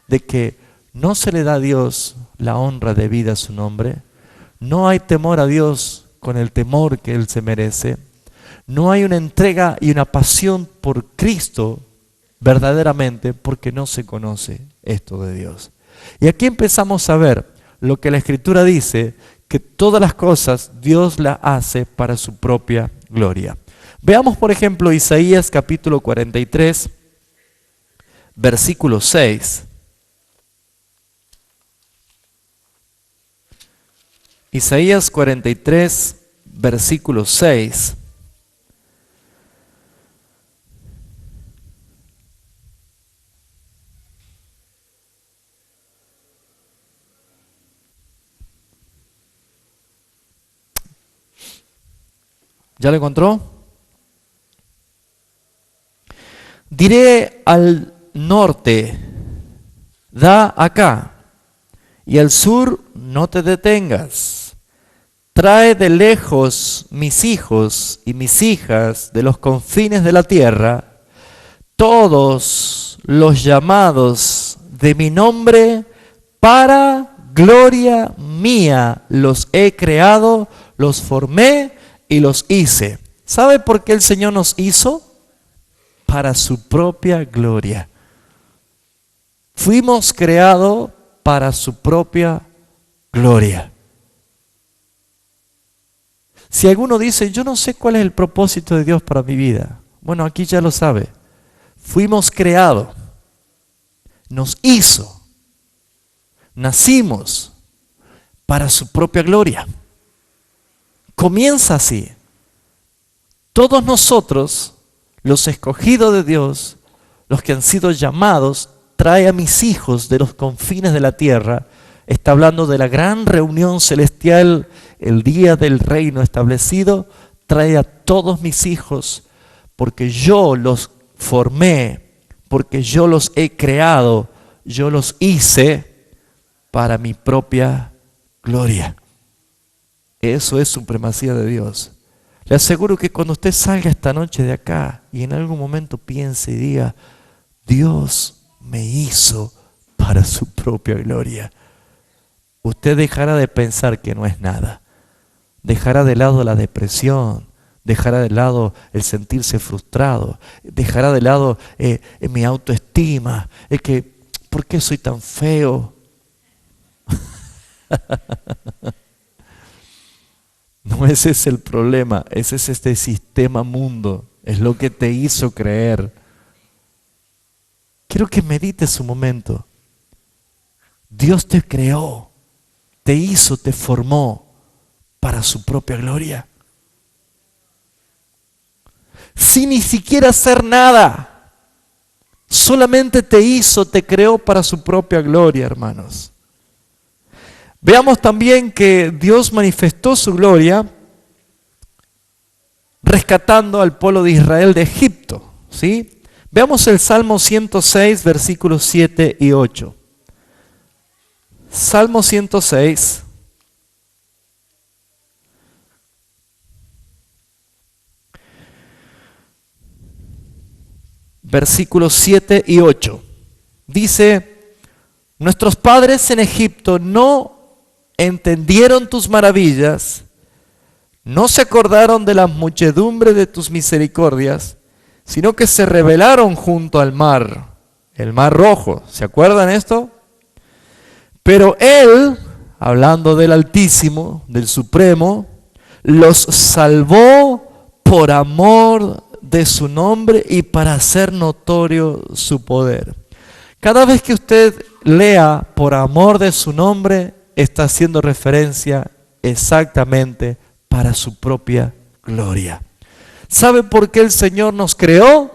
de que no se le da a Dios la honra debida a su nombre. No hay temor a Dios con el temor que Él se merece. No hay una entrega y una pasión por Cristo verdaderamente porque no se conoce esto de Dios. Y aquí empezamos a ver lo que la Escritura dice, que todas las cosas Dios las hace para su propia gloria. Veamos por ejemplo Isaías capítulo 43, versículo 6. Isaías 43, versículo 6. ¿Ya lo encontró? Diré al norte, da acá, y al sur no te detengas. Trae de lejos mis hijos y mis hijas de los confines de la tierra, todos los llamados de mi nombre, para gloria mía los he creado, los formé y los hice. ¿Sabe por qué el Señor nos hizo? Para su propia gloria. Fuimos creados para su propia gloria. Si alguno dice, yo no sé cuál es el propósito de Dios para mi vida, bueno, aquí ya lo sabe. Fuimos creados, nos hizo, nacimos para su propia gloria. Comienza así. Todos nosotros, los escogidos de Dios, los que han sido llamados, trae a mis hijos de los confines de la tierra. Está hablando de la gran reunión celestial, el día del reino establecido. Trae a todos mis hijos, porque yo los formé, porque yo los he creado, yo los hice para mi propia gloria. Eso es supremacía de Dios. Le aseguro que cuando usted salga esta noche de acá y en algún momento piense y diga, Dios me hizo para su propia gloria, usted dejará de pensar que no es nada. Dejará de lado la depresión, dejará de lado el sentirse frustrado, dejará de lado mi autoestima, el que, ¿por qué soy tan feo? No ese es el problema, ese es este sistema mundo, es lo que te hizo creer. Quiero que medites un momento. Dios te creó, te hizo, te formó para su propia gloria. Sin ni siquiera hacer nada, solamente te hizo, te creó para su propia gloria, hermanos. Veamos también que Dios manifestó su gloria rescatando al pueblo de Israel de Egipto, ¿sí? Veamos el Salmo 106, versículos 7 y 8. Salmo 106. Versículos 7 y 8. Dice, nuestros padres en Egipto no entendieron tus maravillas, no se acordaron de la muchedumbre de tus misericordias, sino que se rebelaron junto al mar, el mar rojo. ¿Se acuerdan esto? Pero Él, hablando del Altísimo, del Supremo, los salvó por amor de su nombre y para hacer notorio su poder. Cada vez que usted lea por amor de su nombre, está haciendo referencia exactamente para su propia gloria. ¿Sabe por qué el Señor nos creó?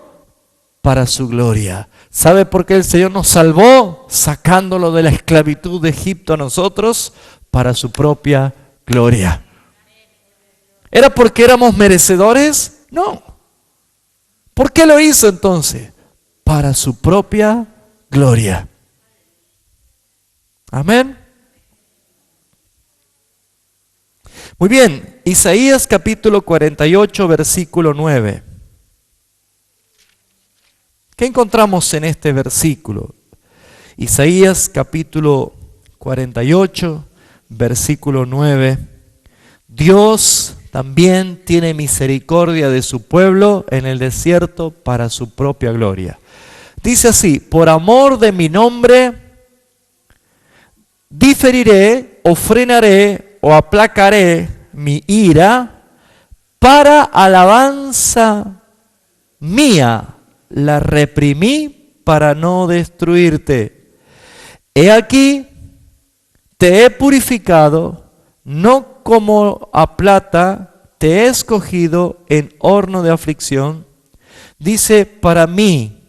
Para su gloria. ¿Sabe por qué el Señor nos salvó? Sacándolo de la esclavitud de Egipto a nosotros, para su propia gloria. ¿Era porque éramos merecedores? No. ¿Por qué lo hizo entonces? Para su propia gloria. Amén. Muy bien, Isaías capítulo 48, versículo 9. ¿Qué encontramos en este versículo? Isaías capítulo 48, versículo 9. Dios también tiene misericordia de su pueblo en el desierto para su propia gloria. Dice así, por amor de mi nombre, diferiré o frenaré o aplacaré mi ira, para alabanza mía la reprimí para no destruirte. He aquí, te he purificado, no como a plata, te he escogido en horno de aflicción. Dice, para mí,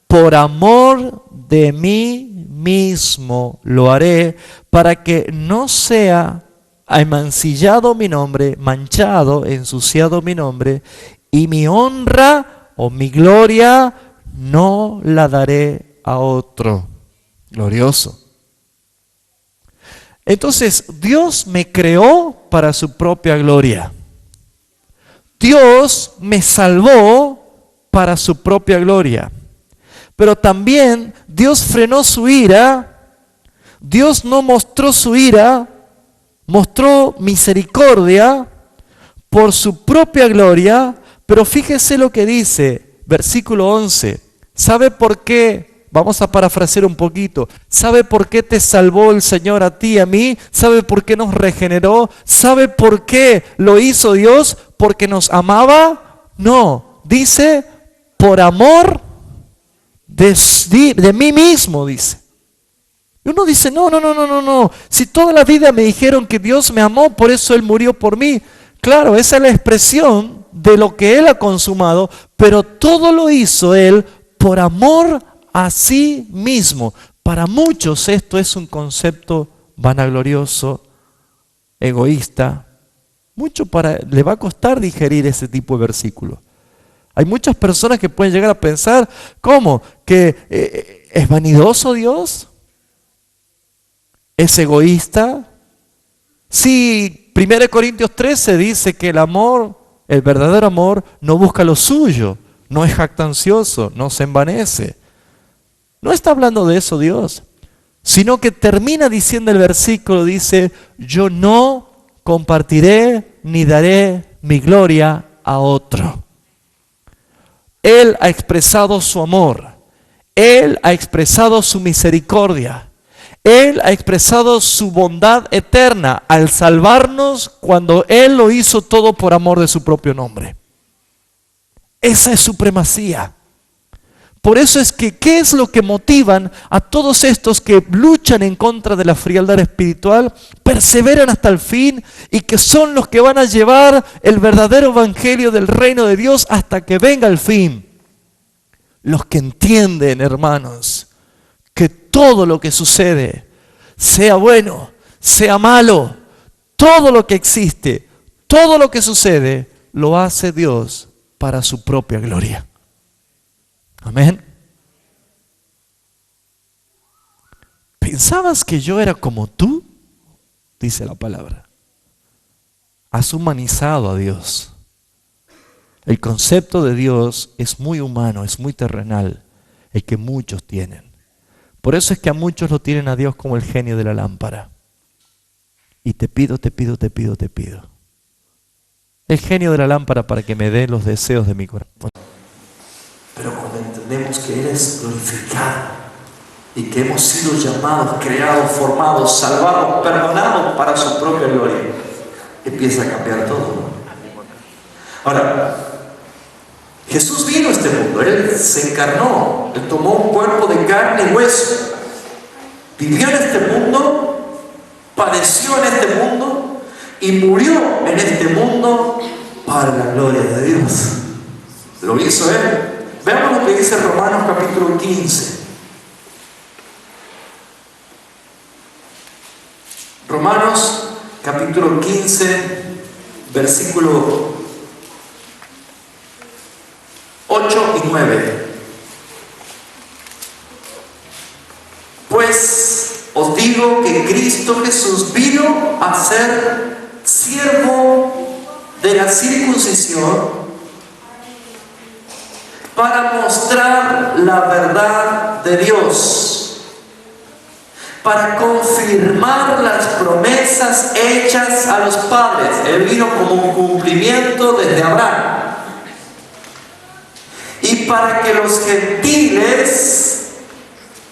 por amor de mí mismo lo haré, para que no sea amancillado mi nombre, manchado, ensuciado mi nombre, y mi honra o mi gloria no la daré a otro. Glorioso. Entonces, Dios me creó para su propia gloria. Dios me salvó para su propia gloria. Pero también Dios frenó su ira. Dios no mostró su ira, mostró misericordia por su propia gloria. Pero fíjese lo que dice, versículo 11. ¿Sabe por qué? Vamos a parafrasear un poquito. ¿Sabe por qué te salvó el Señor a ti y a mí? ¿Sabe por qué nos regeneró? ¿Sabe por qué lo hizo Dios? ¿Porque nos amaba? No, dice, por amor de mí mismo, dice. Y uno dice, no. Si toda la vida me dijeron que Dios me amó, por eso Él murió por mí. Claro, esa es la expresión de lo que Él ha consumado, pero todo lo hizo Él por amor a sí mismo. Para muchos esto es un concepto vanaglorioso, egoísta. Le va a costar digerir ese tipo de versículo. Hay muchas personas que pueden llegar a pensar, ¿cómo? ¿Que es vanidoso Dios? ¿Es egoísta? Sí, 1 Corintios 13 dice que el amor, el verdadero amor, no busca lo suyo, no es jactancioso, no se envanece. No está hablando de eso Dios, sino que termina diciendo el versículo, dice, yo no compartiré ni daré mi gloria a otro. Él ha expresado su amor, Él ha expresado su misericordia, Él ha expresado su bondad eterna al salvarnos cuando Él lo hizo todo por amor de su propio nombre. Esa es supremacía. Por eso es que, ¿qué es lo que motivan a todos estos que luchan en contra de la frialdad espiritual? Perseveran hasta el fin y que son los que van a llevar el verdadero evangelio del reino de Dios hasta que venga el fin. Los que entienden, hermanos, que todo lo que sucede, sea bueno, sea malo, todo lo que existe, todo lo que sucede, lo hace Dios para su propia gloria. Amén. ¿Pensabas que yo era como tú? Dice la palabra. Has humanizado a Dios. El concepto de Dios es muy humano, es muy terrenal, el que muchos tienen. Por eso es que a muchos lo tienen a Dios como el genio de la lámpara. Y te pido. El genio de la lámpara para que me dé los deseos de mi corazón. Pero cuando entendemos que Él es glorificado y que hemos sido llamados, creados, formados, salvados, perdonados para su propia gloria, empieza a cambiar todo. Ahora, Jesús vino a este mundo, Él se encarnó, Él tomó un cuerpo de carne y hueso, vivió en este mundo, padeció en este mundo y murió en este mundo para la gloria de Dios. Lo hizo Él. Veamos lo que dice Romanos capítulo 15. Romanos capítulo 15, versículo 8 y 9. Pues os digo que Cristo Jesús vino a ser siervo de la circuncisión para mostrar la verdad de Dios, para confirmar las promesas hechas a los padres. Él vino como un cumplimiento desde Abraham. Y para que los gentiles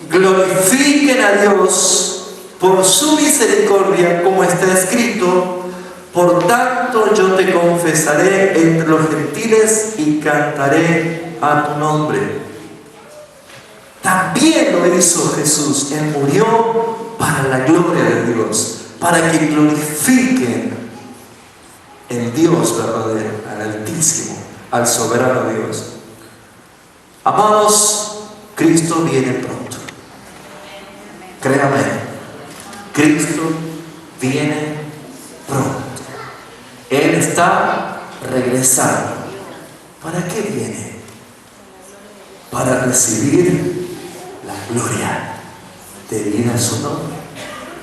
glorifiquen a Dios por su misericordia, como está escrito, por tanto yo te confesaré entre los gentiles y cantaré a tu nombre. También lo hizo Jesús. Él murió para la gloria de Dios, para que glorifiquen el Dios verdadero, al Altísimo, al soberano Dios. Amados, Cristo viene pronto. Créame, Cristo viene pronto. Él está regresando. ¿Para qué viene?
para recibir la gloria debida a su nombre.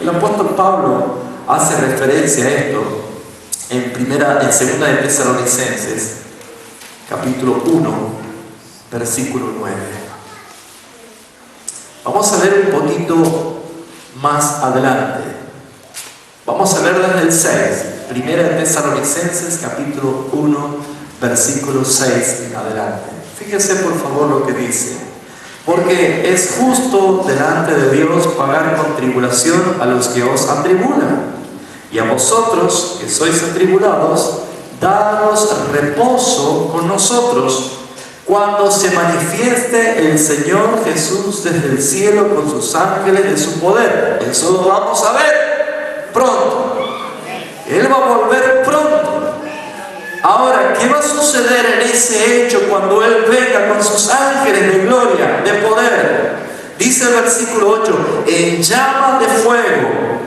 El apóstol Pablo hace referencia a esto en segunda de Tesalonicenses, capítulo 1, versículo 9. Vamos a leer un poquito más adelante. Vamos a leer desde el 6, primera de Tesalonicenses, capítulo 1, versículo 6 en adelante. Fíjese por favor lo que dice. Porque es justo delante de Dios pagar con tribulación a los que os atribulan. Y a vosotros, que sois atribulados, daos reposo con nosotros, cuando se manifieste el Señor Jesús desde el cielo con sus ángeles de su poder. Eso lo vamos a ver pronto. Él va a volver pronto. Ahora, ¿qué va a suceder en ese hecho cuando Él venga con sus ángeles de gloria, de poder? Dice el versículo 8, en llamas de fuego,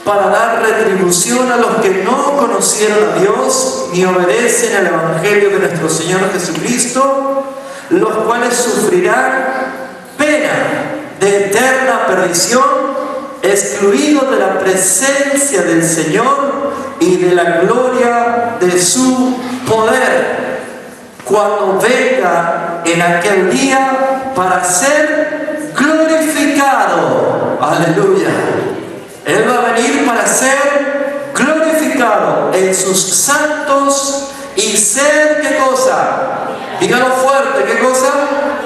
para dar retribución a los que no conocieron a Dios ni obedecen al Evangelio de nuestro Señor Jesucristo, los cuales sufrirán pena de eterna perdición, excluidos de la presencia del Señor y de la gloria de su poder, cuando venga en aquel día para ser glorificado. Aleluya. Él va a venir para ser glorificado en sus santos y ser, ¿qué cosa? Dígalo fuerte, ¿qué cosa?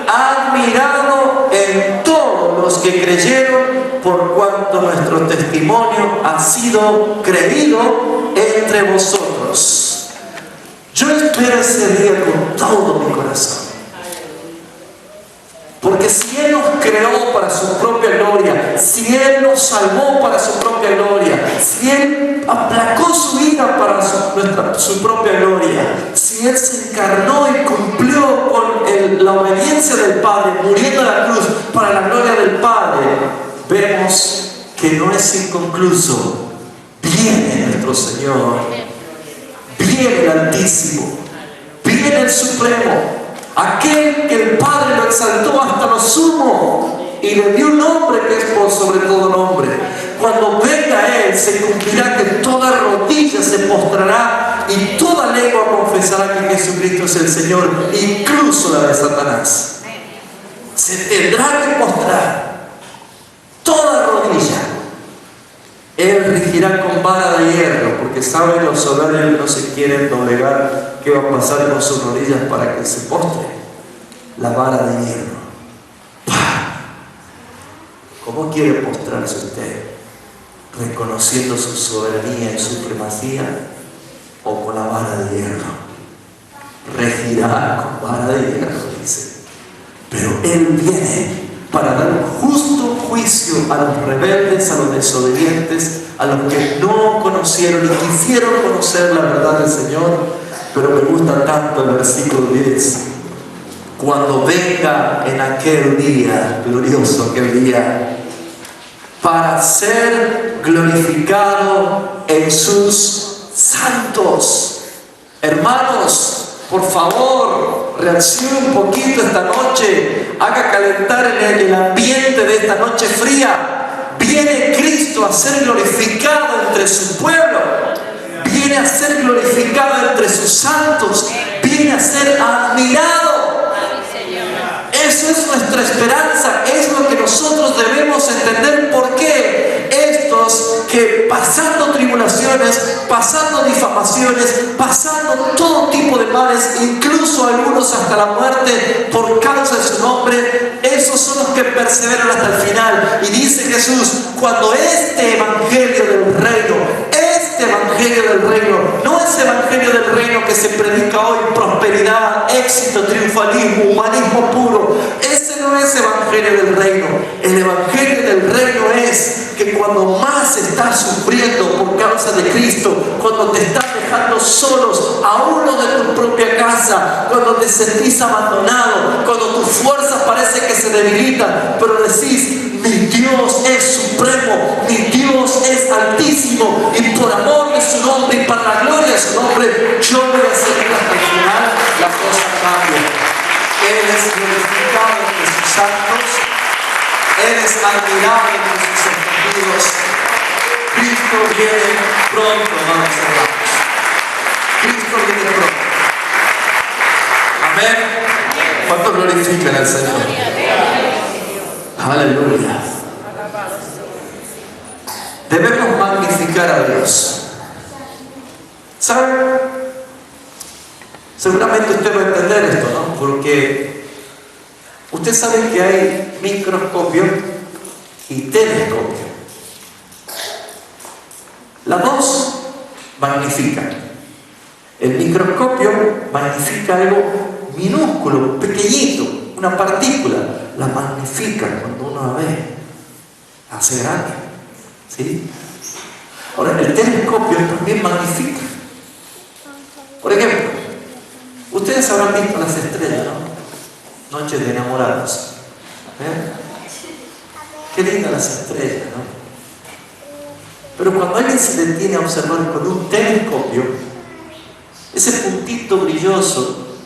Admirado en todos los que creyeron, por cuanto nuestro testimonio ha sido creído entre vosotros. Yo espero ese día con todo mi corazón. Porque si Él nos creó para su propia gloria, si Él nos salvó para su propia gloria, si Él aplacó su vida para su propia gloria, si Él se encarnó y cumplió con la obediencia del Padre, muriendo en la cruz para la gloria del Padre, vemos que no es inconcluso. Viene nuestro Señor, viene el Altísimo, viene el Supremo, aquel que el Padre lo exaltó hasta lo sumo y le dio un nombre que es por sobre todo nombre. Cuando venga Él, se cumplirá que toda rodilla se postrará y toda lengua confesará que Jesucristo es el Señor, incluso la de Satanás. Se tendrá que postrar toda rodilla. Él regirá con vara de hierro, porque saben los soldados no se quieren doblegar. ¿Qué va a pasar con sus rodillas para que se postre? La vara de hierro. ¡Pah! ¿Cómo quiere postrarse usted? ¿Reconociendo su soberanía y supremacía o con la vara de hierro? Regirá con vara de hierro, dice. Pero Él viene para dar un justo juicio a los rebeldes, a los desobedientes, a los que no conocieron y quisieron conocer la verdad del Señor. Pero me gusta tanto el versículo 10. Cuando venga en aquel día, glorioso aquel día, para ser glorificado en sus santos. Hermanos, por favor, reaccione un poquito esta noche, haga calentar el ambiente de esta noche fría. Viene Cristo a ser glorificado entre su pueblo, viene a ser glorificado entre sus santos, viene a ser admirado. Eso es nuestra esperanza, es lo que nosotros debemos entender. ¿Por qué? Estos que pasando tribulaciones, pasando difamaciones, pasando todo tipo de males, incluso algunos hasta la muerte por causa de su nombre, esos son los que perseveran hasta el final. Y dice Jesús, cuando este evangelio del reino, no es evangelio del reino que se predica hoy, prosperidad, éxito, triunfalismo, humanismo puro, ese no es evangelio del reino. El evangelio del reino es que cuando más estás sufriendo por causa de Cristo, cuando te estás dejando solos a uno de tu propia casa, cuando te sentís abandonado, cuando tus fuerzas parece que se debilitan, pero decís, mi Dios es supremo, mi Dios es altísimo, y por amor de su nombre y para la gloria de su nombre, yo voy a seguir hasta el final, la cosa cambia. Él es glorificado entre sus santos, Él es admirado entre sus escogidos. Cristo viene pronto, amados hermanos. Cristo viene pronto. Amén. ¿Cuánto glorifican al Señor? Aleluya. Debemos magnificar a Dios. ¿Saben? Seguramente usted va a entender esto, ¿no? Porque usted sabe que hay microscopio y telescopio. Las dos magnifican. El microscopio magnifica algo minúsculo, pequeñito, una partícula. La magnifica cuando uno la ve. Hace grande. ¿Sí? Ahora, el telescopio también magnifica. Por ejemplo, ustedes habrán visto las estrellas, ¿no? Noches de enamorados. Qué lindas las estrellas, ¿no? Pero cuando alguien se detiene a observar con un telescopio, ese puntito brilloso,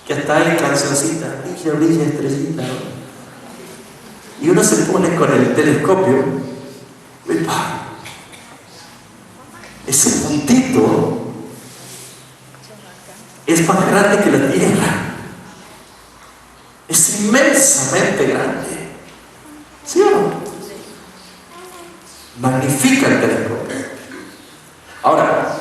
que hasta hay cancioncita, brilla, brilla, estrellita, ¿no? Y uno se pone con el telescopio, ¡epa! Ese puntito es más grande que la Tierra. Es inmensamente grande. ¿Sí o no? Magnifica el telescopio. Ahora,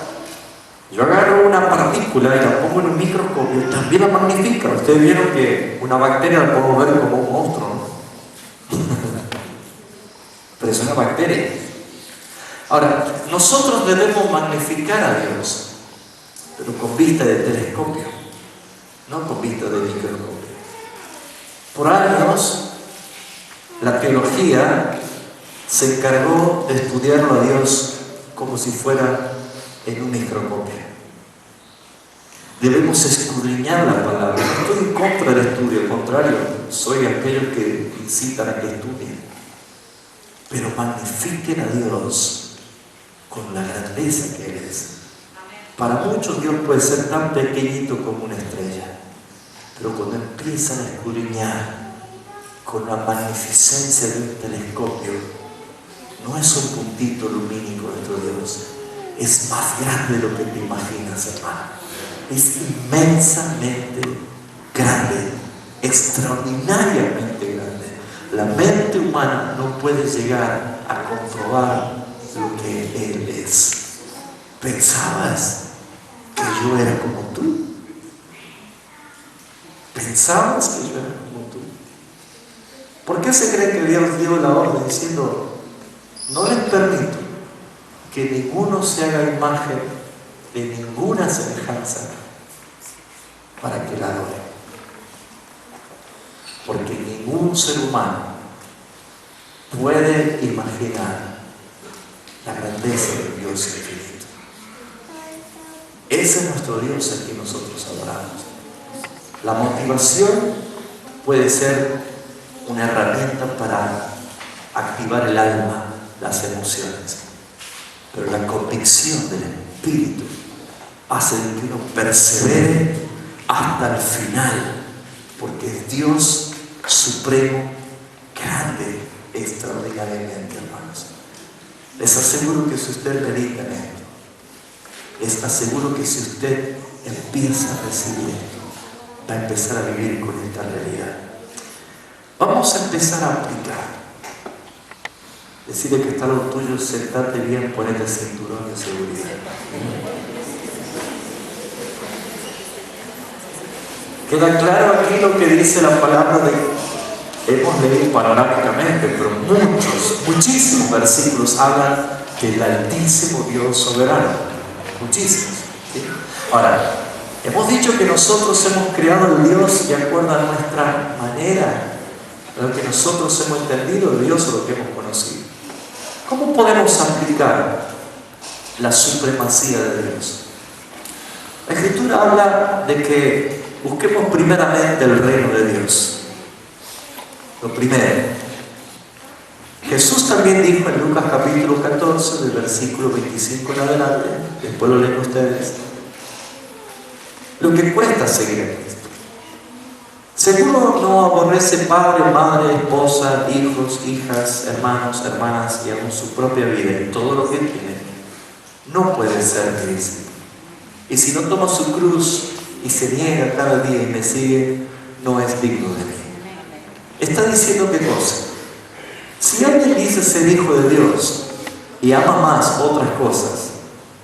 yo agarro una partícula y la pongo en un microscopio, también la magnifica. Ustedes vieron que una bacteria la podemos ver como un monstruo, ¿no? Pero es una bacteria. Ahora, nosotros debemos magnificar a Dios, pero con vista de telescopio, no con vista de microscopio. Por años, la teología se encargó de estudiarlo a Dios como si fuera en un microscopio. Debemos escudriñar la palabra. No estoy en contra del estudio, al contrario, soy aquellos que incitan a que estudien. Pero magnifiquen a Dios con la grandeza que Él es. Para muchos Dios puede ser tan pequeñito como una estrella, pero cuando empiezan a escudriñar con la magnificencia de un telescopio, no es un puntito lumínico nuestro Dios, es más grande de lo que te imaginas, hermano. Es inmensamente grande, extraordinariamente grande. La mente humana no puede llegar a comprobar lo que Él es. ¿Pensabas que yo era como tú? ¿Pensabas que yo era como tú? ¿Por qué se cree que Dios dio la orden diciendo: no les permito que ninguno se haga imagen de ninguna semejanza para que la adore? Porque ningún ser humano puede imaginar la grandeza del Dios infinito. Ese es nuestro Dios al que nosotros adoramos. La motivación puede ser una herramienta para activar el alma, las emociones, pero la convicción del Espíritu hace que uno persevere hasta el final, porque es Dios supremo, grande, extraordinariamente, hermanos. Les aseguro que si usted medita en esto, les aseguro que si usted empieza a recibir esto, va a empezar a vivir con esta realidad. Vamos a empezar a aplicar. Decirle que está lo tuyo, sentate bien, ponete el cinturón de seguridad. Queda claro aquí lo que dice la palabra de... Hemos leído panorámicamente, pero muchísimos versículos hablan del Altísimo Dios soberano. Muchísimos. ¿Sí? Ahora, hemos dicho que nosotros hemos creado el Dios de acuerdo a nuestra manera, a lo que nosotros hemos entendido de Dios o lo que hemos conocido. ¿Cómo podemos aplicar la supremacía de Dios? La Escritura habla de que busquemos primeramente el reino de Dios. Lo primero. Jesús también dijo en Lucas capítulo 14, del versículo 25 en adelante, después lo leen ustedes, lo que cuesta seguir a Cristo. Seguro no aborrece padre, madre, esposa, hijos, hijas, hermanos, hermanas y aún su propia vida y todo lo que tiene. No puede ser mi discípulo. Y si no toma su cruz y se niega cada día y me sigue, no es digno de mí. Está diciendo qué cosa. Si alguien dice ser hijo de Dios y ama más otras cosas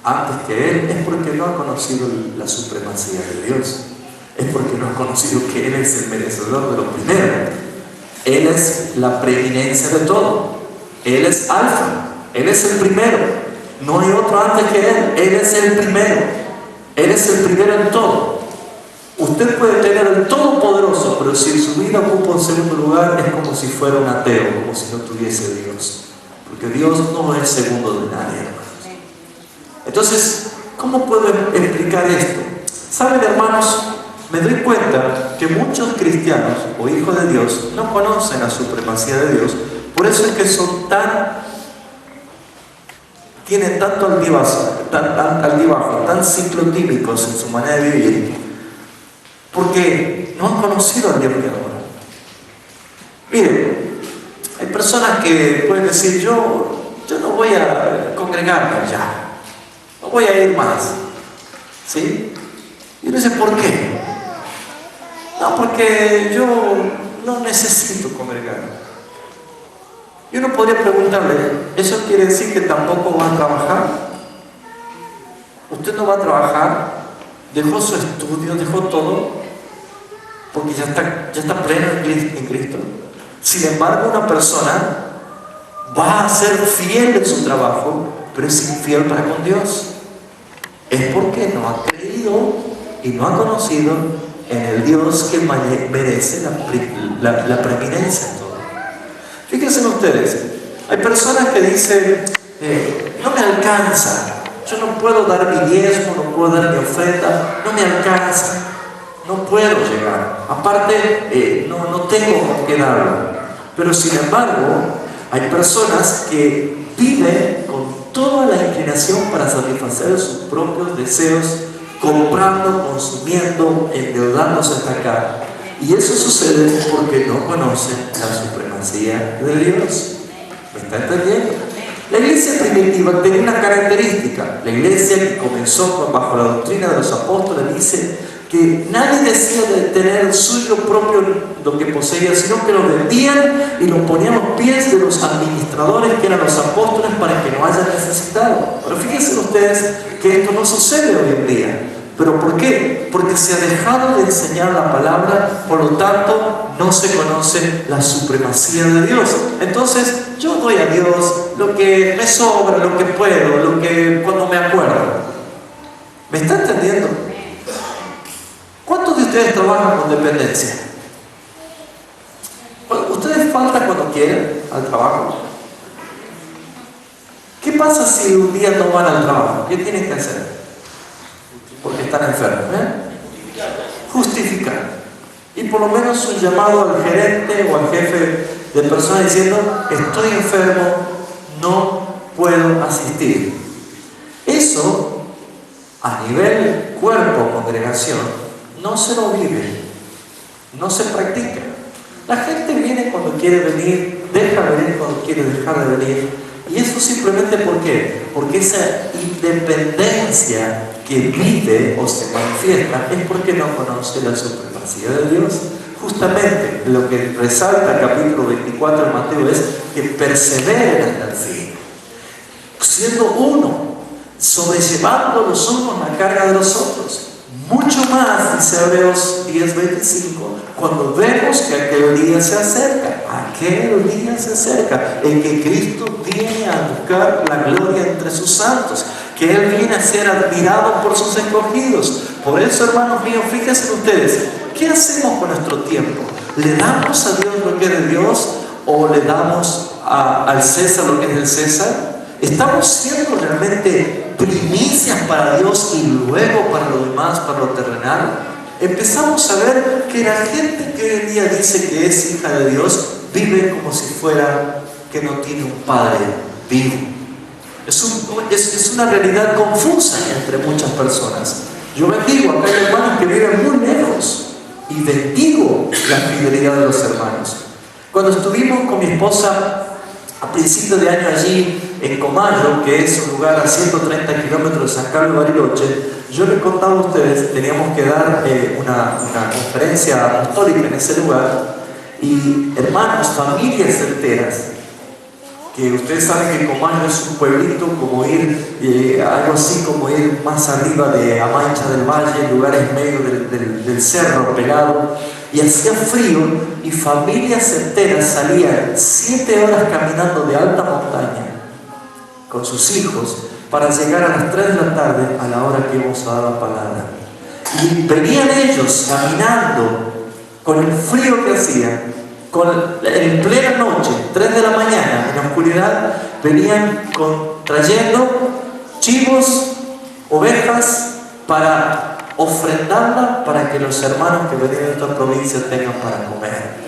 antes que Él, es porque no ha conocido la supremacía de Dios. Es porque no ha conocido que Él es el merecedor de lo primero. Él es la preeminencia de todo. Él es Alfa. Él es el primero. No hay otro antes que Él. Él es el primero. Él es el primero en todo. Usted puede tener el Todopoderoso, pero si su vida ocupa un segundo lugar, es como si fuera un ateo, como si no tuviese Dios. Porque Dios no es segundo de nadie, hermanos. Entonces, ¿cómo puedo explicar esto? ¿Saben, hermanos? Me doy cuenta que muchos cristianos o hijos de Dios no conocen la supremacía de Dios. Por eso es que tienen tanto altibajo, tan ciclotímicos en su manera de vivir. Porque no han conocido al Dios que adoran. Miren, hay personas que pueden decir, yo no voy a congregarme ya, no voy a ir más. ¿Sí? Y uno dice, ¿por qué? No, porque yo no necesito congregarme. Y uno podría preguntarle, ¿eso quiere decir que tampoco va a trabajar? ¿Usted no va a trabajar? ¿Dejó su estudio? ¿Dejó todo? Porque ya está pleno en Cristo. Sin embargo, una persona va a ser fiel en su trabajo, pero es infiel para con Dios. Es porque no ha creído y no ha conocido en el Dios que merece la preeminencia en todo. Fíjense ustedes, hay personas que dicen, no me alcanza, yo no puedo dar mi diezmo, no puedo dar mi ofrenda, no me alcanza. No puedo llegar. Aparte, no tengo con qué darlo. Pero sin embargo, hay personas que viven con toda la inclinación para satisfacer sus propios deseos, comprando, consumiendo, endeudándose hasta acá. Y eso sucede porque no conocen la supremacía de Dios. ¿Me está entendiendo? La iglesia primitiva tenía una característica. La iglesia que comenzó bajo la doctrina de los apóstoles dice que nadie decía de tener suyo propio lo que poseía, sino que lo vendían y lo ponían a los pies de los administradores, que eran los apóstoles, para que no haya necesitado. Pero fíjense ustedes que esto no sucede hoy en día. ¿Pero por qué? Porque se ha dejado de enseñar la palabra, por lo tanto no se conoce la supremacía de Dios. Entonces yo doy a Dios lo que me sobra, lo que puedo, cuando me acuerdo. ¿Me está entendiendo? ¿Cuántos de ustedes trabajan con dependencia? ¿Ustedes faltan cuando quieren al trabajo? ¿Qué pasa si un día no van al trabajo? ¿Qué tienen que hacer? Porque están enfermos, justificar. Y por lo menos un llamado al gerente o al jefe de personas diciendo, estoy enfermo, no puedo asistir. Eso, a nivel cuerpo, congregación, no se lo vive, no se practica. La gente viene cuando quiere venir, deja de venir cuando quiere dejar de venir. Y eso simplemente ¿por qué? Porque esa independencia que vive o se manifiesta es porque no conoce la supremacía de Dios. Justamente lo que resalta el capítulo 24 de Mateo es que perseveren hasta el fin, siendo uno, sobrellevando los unos la carga de los otros. Mucho más, dice Hebreos 10:25, cuando vemos que aquel día se acerca, en que Cristo viene a buscar la gloria entre sus santos, que Él viene a ser admirado por sus escogidos. Por eso, hermanos míos, fíjense ustedes, ¿qué hacemos con nuestro tiempo? ¿Le damos a Dios lo que es de Dios o le damos al César lo que es del César? ¿Estamos siendo realmente primicias para Dios y luego para lo demás, para lo terrenal? Empezamos a ver que la gente que hoy en día dice que es hija de Dios vive como si fuera que no tiene un Padre vivo. Es una realidad confusa entre muchas personas. Yo bendigo, acá hay hermanos que viven muy lejos y y bendigo la fidelidad de los hermanos. Cuando estuvimos con mi esposa a principios de año allí en Comayo, que es un lugar a 130 kilómetros de San Carlos de Bariloche, yo les contaba a ustedes, teníamos que dar una conferencia apostólica en ese lugar, y hermanos, familias enteras, que ustedes saben que Comayo es un pueblito como ir, algo así como ir más arriba de Amancha del Valle, lugares medio del cerro pelado, y hacía frío, y familias enteras salían 7 horas caminando de alta montaña con sus hijos para llegar a las 3 de la tarde a la hora que íbamos a dar la palabra. Y venían ellos caminando con el frío que hacía, en plena noche, 3 de la mañana, en la oscuridad, venían trayendo chivos, ovejas, para ofrendarla para que los hermanos que venían de esta provincia tengan para comer.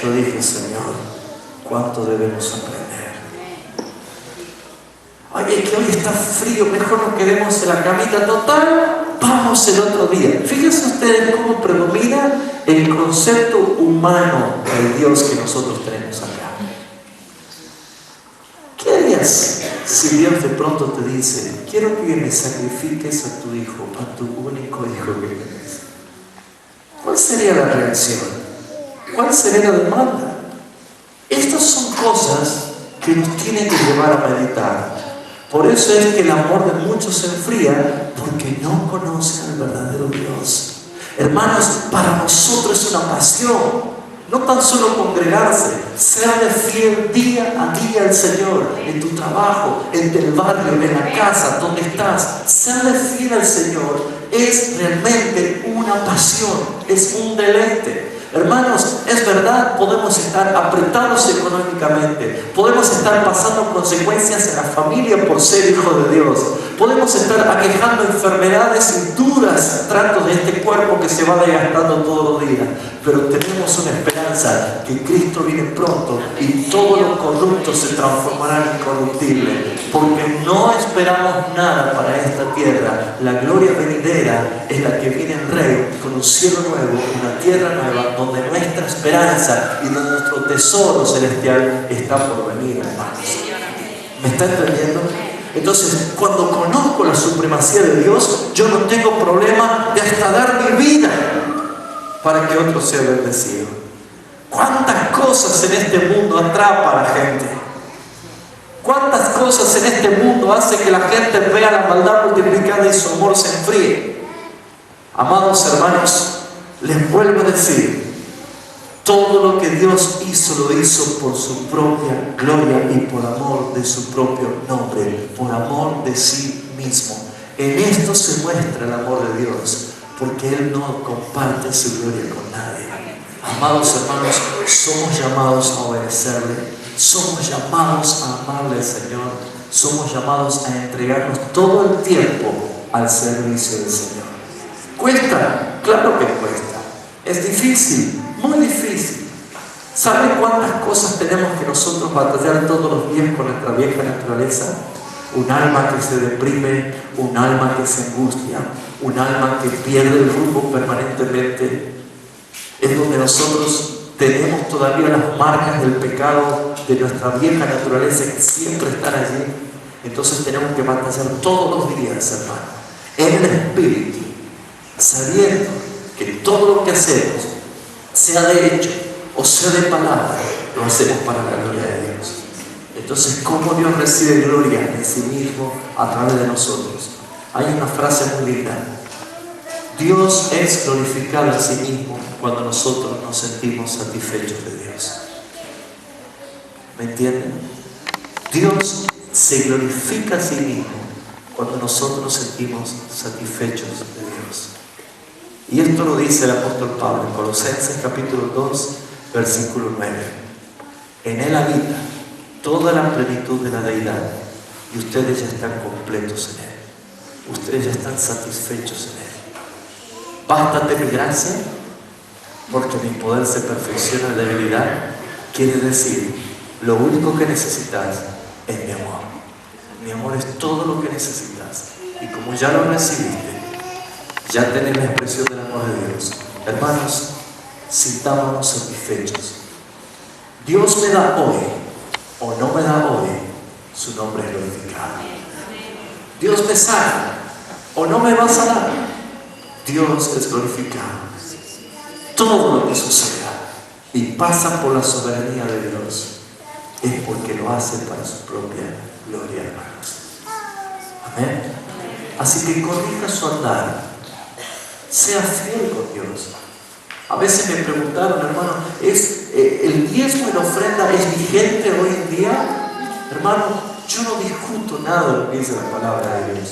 Yo dije, Señor, ¿cuánto debemos aprender? Oye, que hoy está frío, mejor nos quedemos en la camita, total, vamos el otro día. Fíjense ustedes cómo predomina el concepto humano del Dios que nosotros tenemos acá. ¿Qué harías si Dios de pronto te dice, quiero que me sacrifiques a tu hijo, a tu único hijo que tienes? ¿Cuál sería la reacción? ¿Cuál sería la demanda? Estas son cosas que nos tienen que llevar a meditar. Por eso es que el amor de muchos se enfría, porque no conocen al verdadero Dios. Hermanos, para nosotros es una pasión. No tan solo congregarse, serle fiel día a día al Señor, en tu trabajo, en el barrio, en la casa, donde estás. Serle fiel al Señor es realmente una pasión, es un deleite. Hermanos, es verdad, podemos estar apretados económicamente, podemos estar pasando consecuencias en la familia por ser hijos de Dios, podemos estar aquejando enfermedades y duras tratos de este cuerpo que se va desgastando todos los días, pero tenemos una esperanza, que Cristo viene pronto y todo lo corrupto se transformará en incorruptible, porque no esperamos nada para esta tierra. La gloria venidera es la que viene en Rey, con un cielo nuevo, una tierra nueva, donde nuestra esperanza y nuestro tesoro celestial está por venir, hermanos. ¿Me está entendiendo? Entonces, cuando conozco la supremacía de Dios, yo no tengo problema de hasta dar mi vida para que otro sea bendecido. ¿Cuántas cosas en este mundo atrapa a la gente? ¿Cuántas cosas en este mundo hace que la gente vea la maldad multiplicada y su amor se enfríe? Amados hermanos, les vuelvo a decir, todo lo que Dios hizo, lo hizo por su propia gloria y por amor de su propio nombre, por amor de sí mismo. En esto se muestra el amor de Dios, porque Él no comparte su gloria con nadie. Amados hermanos, somos llamados a obedecerle, somos llamados a amarle al Señor, somos llamados a entregarnos todo el tiempo al servicio del Señor. ¿Cuesta? Claro que cuesta. Es difícil, muy difícil. ¿Saben cuántas cosas tenemos que nosotros batallar todos los días con nuestra vieja naturaleza? Un alma que se deprime, un alma que se angustia, un alma que pierde el rumbo permanentemente. Es donde nosotros tenemos todavía las marcas del pecado de nuestra vieja naturaleza que siempre están allí. Entonces tenemos que batallar todos los días, hermano, en el Espíritu, sabiendo que todo lo que hacemos, sea de hecho o sea de palabra, lo hacemos para la gloria de Dios. Entonces, ¿cómo Dios recibe gloria en sí mismo a través de nosotros? Hay una frase muy linda: Dios es glorificado en sí mismo cuando nosotros nos sentimos satisfechos de Dios. ¿Me entienden? Dios se glorifica a sí mismo cuando nosotros nos sentimos satisfechos de Dios. Y esto lo dice el apóstol Pablo en Colosenses capítulo 2, versículo 9. En Él habita toda la plenitud de la deidad y ustedes ya están completos en Él. Ustedes ya están satisfechos en Él. Bástate mi gracia, porque mi poder se perfecciona en la debilidad. Quiere decir, lo único que necesitas es mi amor. Mi amor es todo lo que necesitas. Y como ya lo recibiste, ya tenés la expresión del amor de Dios, hermanos, sintámonos satisfechos. Dios me da hoy o no me da hoy, su nombre es glorificado. Dios me sana o no me va a sanar, Dios es glorificado. Todo lo que suceda y pasa por la soberanía de Dios es porque lo hace para su propia gloria, hermanos. Amén. Así que corrija su andar, sea fiel con Dios. A veces me preguntaron, hermano, ¿el diezmo y la ofrenda es vigente hoy en día? Hermano, yo no discuto nada de lo que dice la palabra de Dios.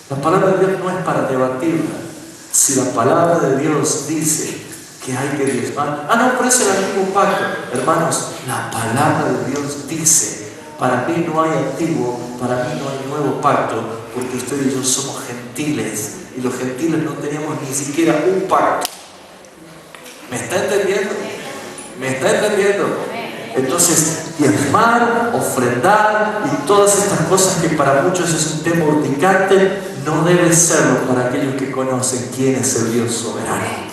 La palabra de Dios no es para debatirla. Si la palabra de Dios dice que hay que diezmar, no, pero es el antiguo pacto. Hermanos, la palabra de Dios dice, para mí no hay antiguo, para mí no hay nuevo pacto, porque ustedes y yo somos gentiles, y los gentiles no teníamos ni siquiera un pacto. ¿Me está entendiendo? ¿Me está entendiendo? Entonces, diezmar, ofrendar y todas estas cosas que para muchos es un tema urticante, no debe serlo para aquellos que conocen quién es el Dios soberano.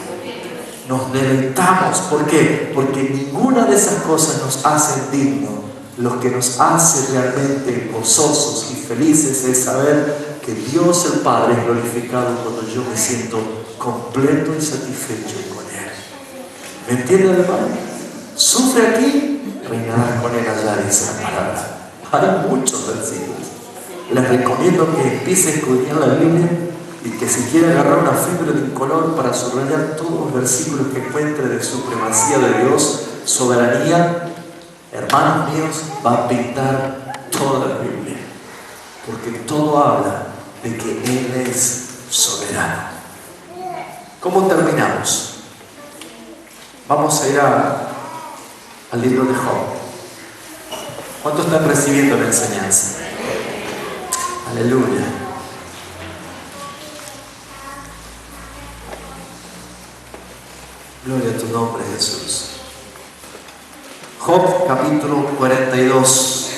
Nos deleitamos. ¿Por qué? Porque ninguna de esas cosas nos hace dignos. Lo que nos hace realmente gozosos y felices es saber que Dios el Padre es glorificado cuando yo me siento completo y satisfecho con Él. ¿Me entienden, hermano? Sufre aquí, reinarás con Él allá, dice la palabra. Hay muchos versículos. Les recomiendo que empiecen a escudriñar la Biblia y que si quiere agarrar una fibra de un color para subrayar todos los versículos que encuentre de supremacía de Dios, soberanía, hermanos míos, va a pintar toda la Biblia, porque todo habla de que Él es soberano. ¿Cómo terminamos? Vamos a ir al libro de Job. ¿Cuántos están recibiendo la enseñanza? Aleluya. Gloria a tu nombre, Jesús. Job capítulo 42.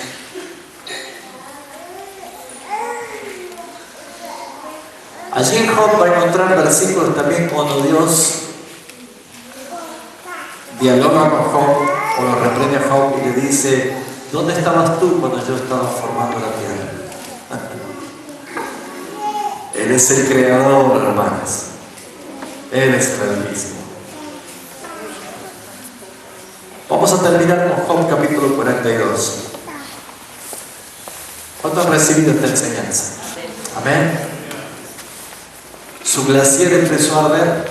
Allí en Job va a encontrar versículos también cuando Dios dialoga con Job o lo reprende a Job y le dice: ¿dónde estabas tú cuando yo estaba formando la tierra? Él es el creador, hermanos. Él es el mismo. Vamos a terminar con Job capítulo 42. ¿Cuántos han recibido esta enseñanza? Amén. Su glaciar empezó a arder,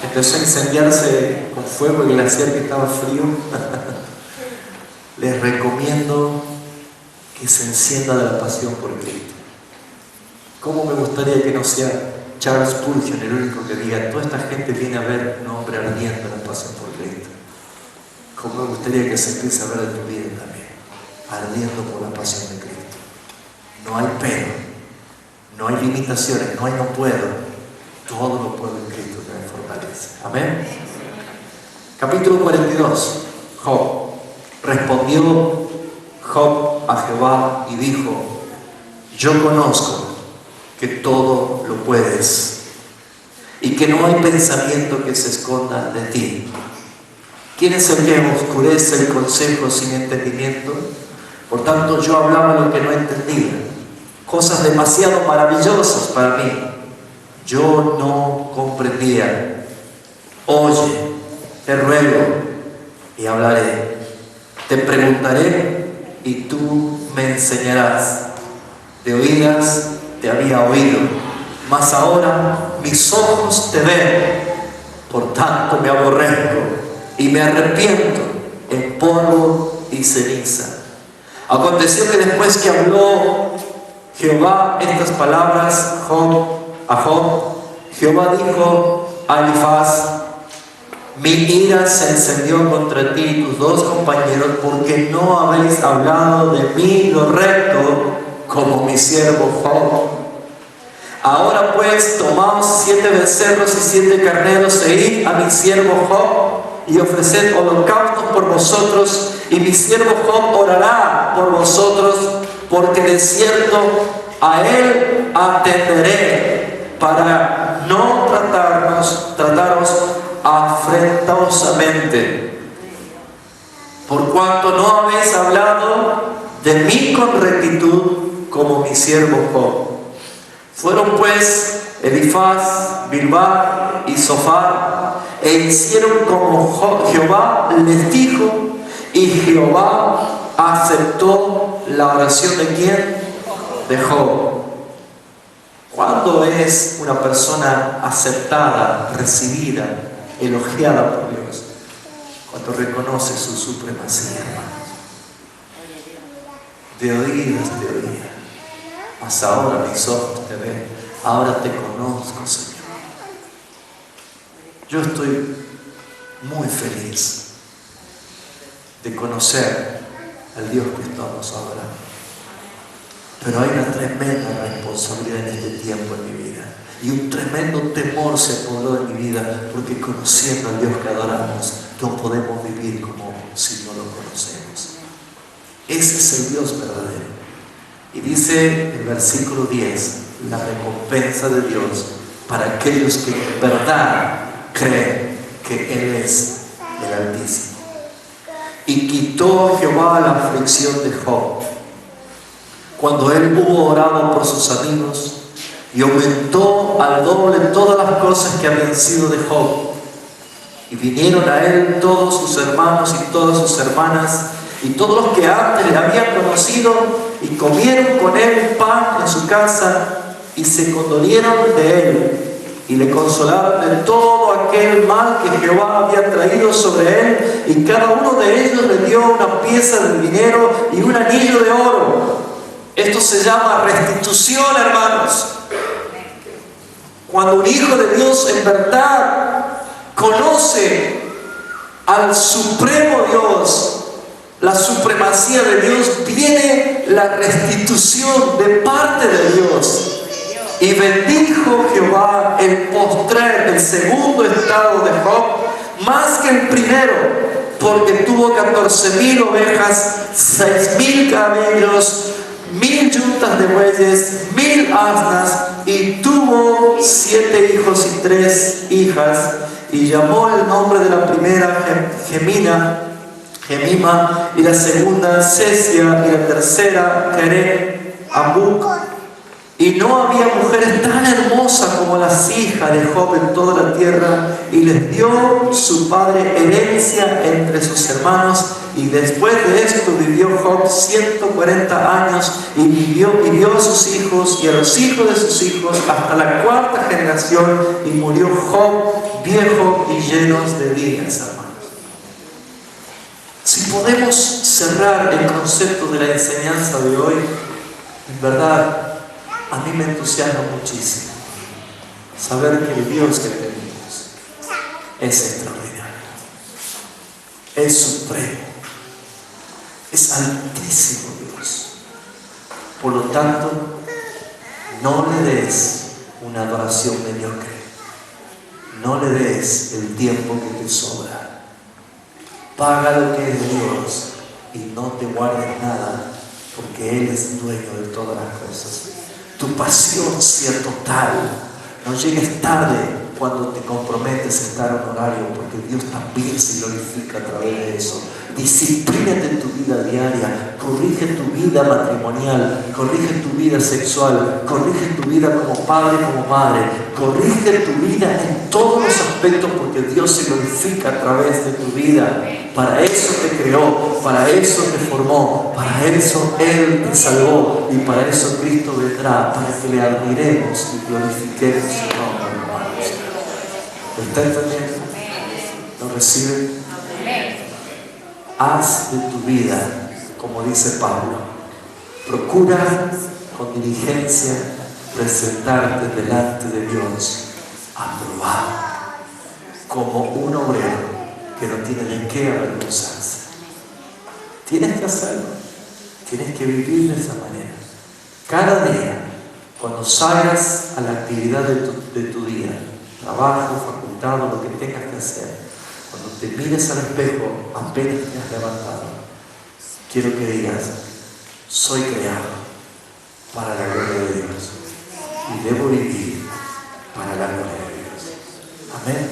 empezó a incendiarse con fuego el glaciar que estaba frío. Les recomiendo que se encienda de la pasión por Cristo. ¿Cómo me gustaría que no sea Charles Spurgeon el único que diga: toda esta gente viene a ver un hombre ardiendo en la pasión por Cristo? ¿Cómo me gustaría que se empiece a ver en tu vida también, ardiendo por la pasión de Cristo? No hay pero, no hay limitaciones, no hay no puedo. Todo lo puedo en Cristo que me fortalece. Amén. Capítulo 42. Job. Respondió Job a Jehová y dijo: yo conozco que todo lo puedes y que no hay pensamiento que se esconda de ti. ¿Quién es el que oscurece el consejo sin entendimiento? Por tanto, yo hablaba lo que no entendía, cosas demasiado maravillosas para mí. Yo no comprendía. Oye, te ruego y hablaré. Te preguntaré y tú me enseñarás. De oídas te había oído, mas ahora mis ojos te ven. Por tanto me aborrezco y me arrepiento en polvo y ceniza. Aconteció que después que habló Jehová estas palabras a Job, Jehová dijo a Elifaz: mi ira se encendió contra ti y tus dos compañeros, porque no habéis hablado de mí lo recto, como mi siervo Job. Ahora pues, tomaos 7 becerros y 7 carneros e id a mi siervo Job y ofreced holocaustos por vosotros, y mi siervo Job orará por vosotros, porque de cierto a él atenderé, para no trataros generosamente, por cuanto no habéis hablado de mí con rectitud como mi siervo Job. Fueron pues Elifaz, Bilbao y Zofar, e hicieron como Jehová les dijo, y Jehová aceptó la oración ¿de quién? De Job. ¿Cuándo es una persona aceptada, recibida, elogiada por Dios? Cuando reconoce su supremacía, hermanos. De oídas te oía, mas ahora mis ojos te ven, ahora te conozco, Señor. Yo estoy muy feliz de conocer al Dios que estamos adorando. Pero hay una tremenda responsabilidad en este tiempo en mi vida. Y un tremendo temor se apoderó de mi vida, porque conociendo al Dios que adoramos, no podemos vivir como si no lo conocemos. Ese es el Dios verdadero. Y dice el versículo 10, la recompensa de Dios para aquellos que en verdad creen que Él es el Altísimo. Y quitó Jehová la aflicción de Job, cuando él hubo orado por sus amigos, y aumentó al doble todas las cosas que habían sido de Job. Y vinieron a él todos sus hermanos y todas sus hermanas, y todos los que antes le habían conocido, y comieron con él pan en su casa, y se condolieron de él, y le consolaron de todo aquel mal que Jehová había traído sobre él, y cada uno de ellos le dio una pieza de dinero y un anillo de oro. Esto se llama restitución, hermanos. Cuando un hijo de Dios en verdad conoce al supremo Dios, la supremacía de Dios, viene la restitución de parte de Dios. Y bendijo Jehová el postrer, el segundo estado de Job, más que el primero, porque tuvo 14,000 ovejas, 6,000 camellos, 1,000 yuntas de bueyes, 1,000 asnas, y tuvo 7 hijos y 3 hijas, y llamó el nombre de la primera Gemima, y la segunda Cesia, y la tercera Abuc. Y no había mujeres tan hermosas como las hijas de Job en toda la tierra, y les dio su padre herencia entre sus hermanos. Y después de esto vivió Job 140 años, y vio a sus hijos y a los hijos de sus hijos hasta la 4ª generación, y murió Job viejo y lleno de días, hermanos. Si podemos cerrar el concepto de la enseñanza de hoy, en verdad, a mí me entusiasma muchísimo saber que el Dios que tenemos es extraordinario, es supremo, es altísimo Dios. Por lo tanto, no le des una adoración mediocre, no le des el tiempo que te sobra. Paga lo que es de Dios y no te guardes nada, porque Él es dueño de todas las cosas. Tu pasión sea total. No llegues tarde cuando te comprometes a estar en horario, porque Dios también se glorifica a través de eso. Disciplínate en tu vida diaria, corrige tu vida matrimonial, corrige tu vida sexual, corrige tu vida como padre, como madre, corrige tu vida en todos los aspectos, porque Dios se glorifica a través de tu vida. Para eso te creó, para eso te formó, para eso Él te salvó, y para eso Cristo vendrá, para que le admiremos y glorifiquemos su nombre, hermanos. ¿Lo está entendiendo? ¿Lo reciben? Haz de tu vida, como dice Pablo, procura con diligencia presentarte delante de Dios aprobado, como un obrero que no tiene de qué avergonzarse. Tienes que hacerlo, tienes que vivir de esa manera. Cada día, cuando salgas a la actividad de tu día, trabajo, facultad o lo que tengas que hacer, cuando te mires al espejo, apenas te has levantado, quiero que digas: soy creado para la gloria de Dios y debo vivir para la gloria de Dios. Amén.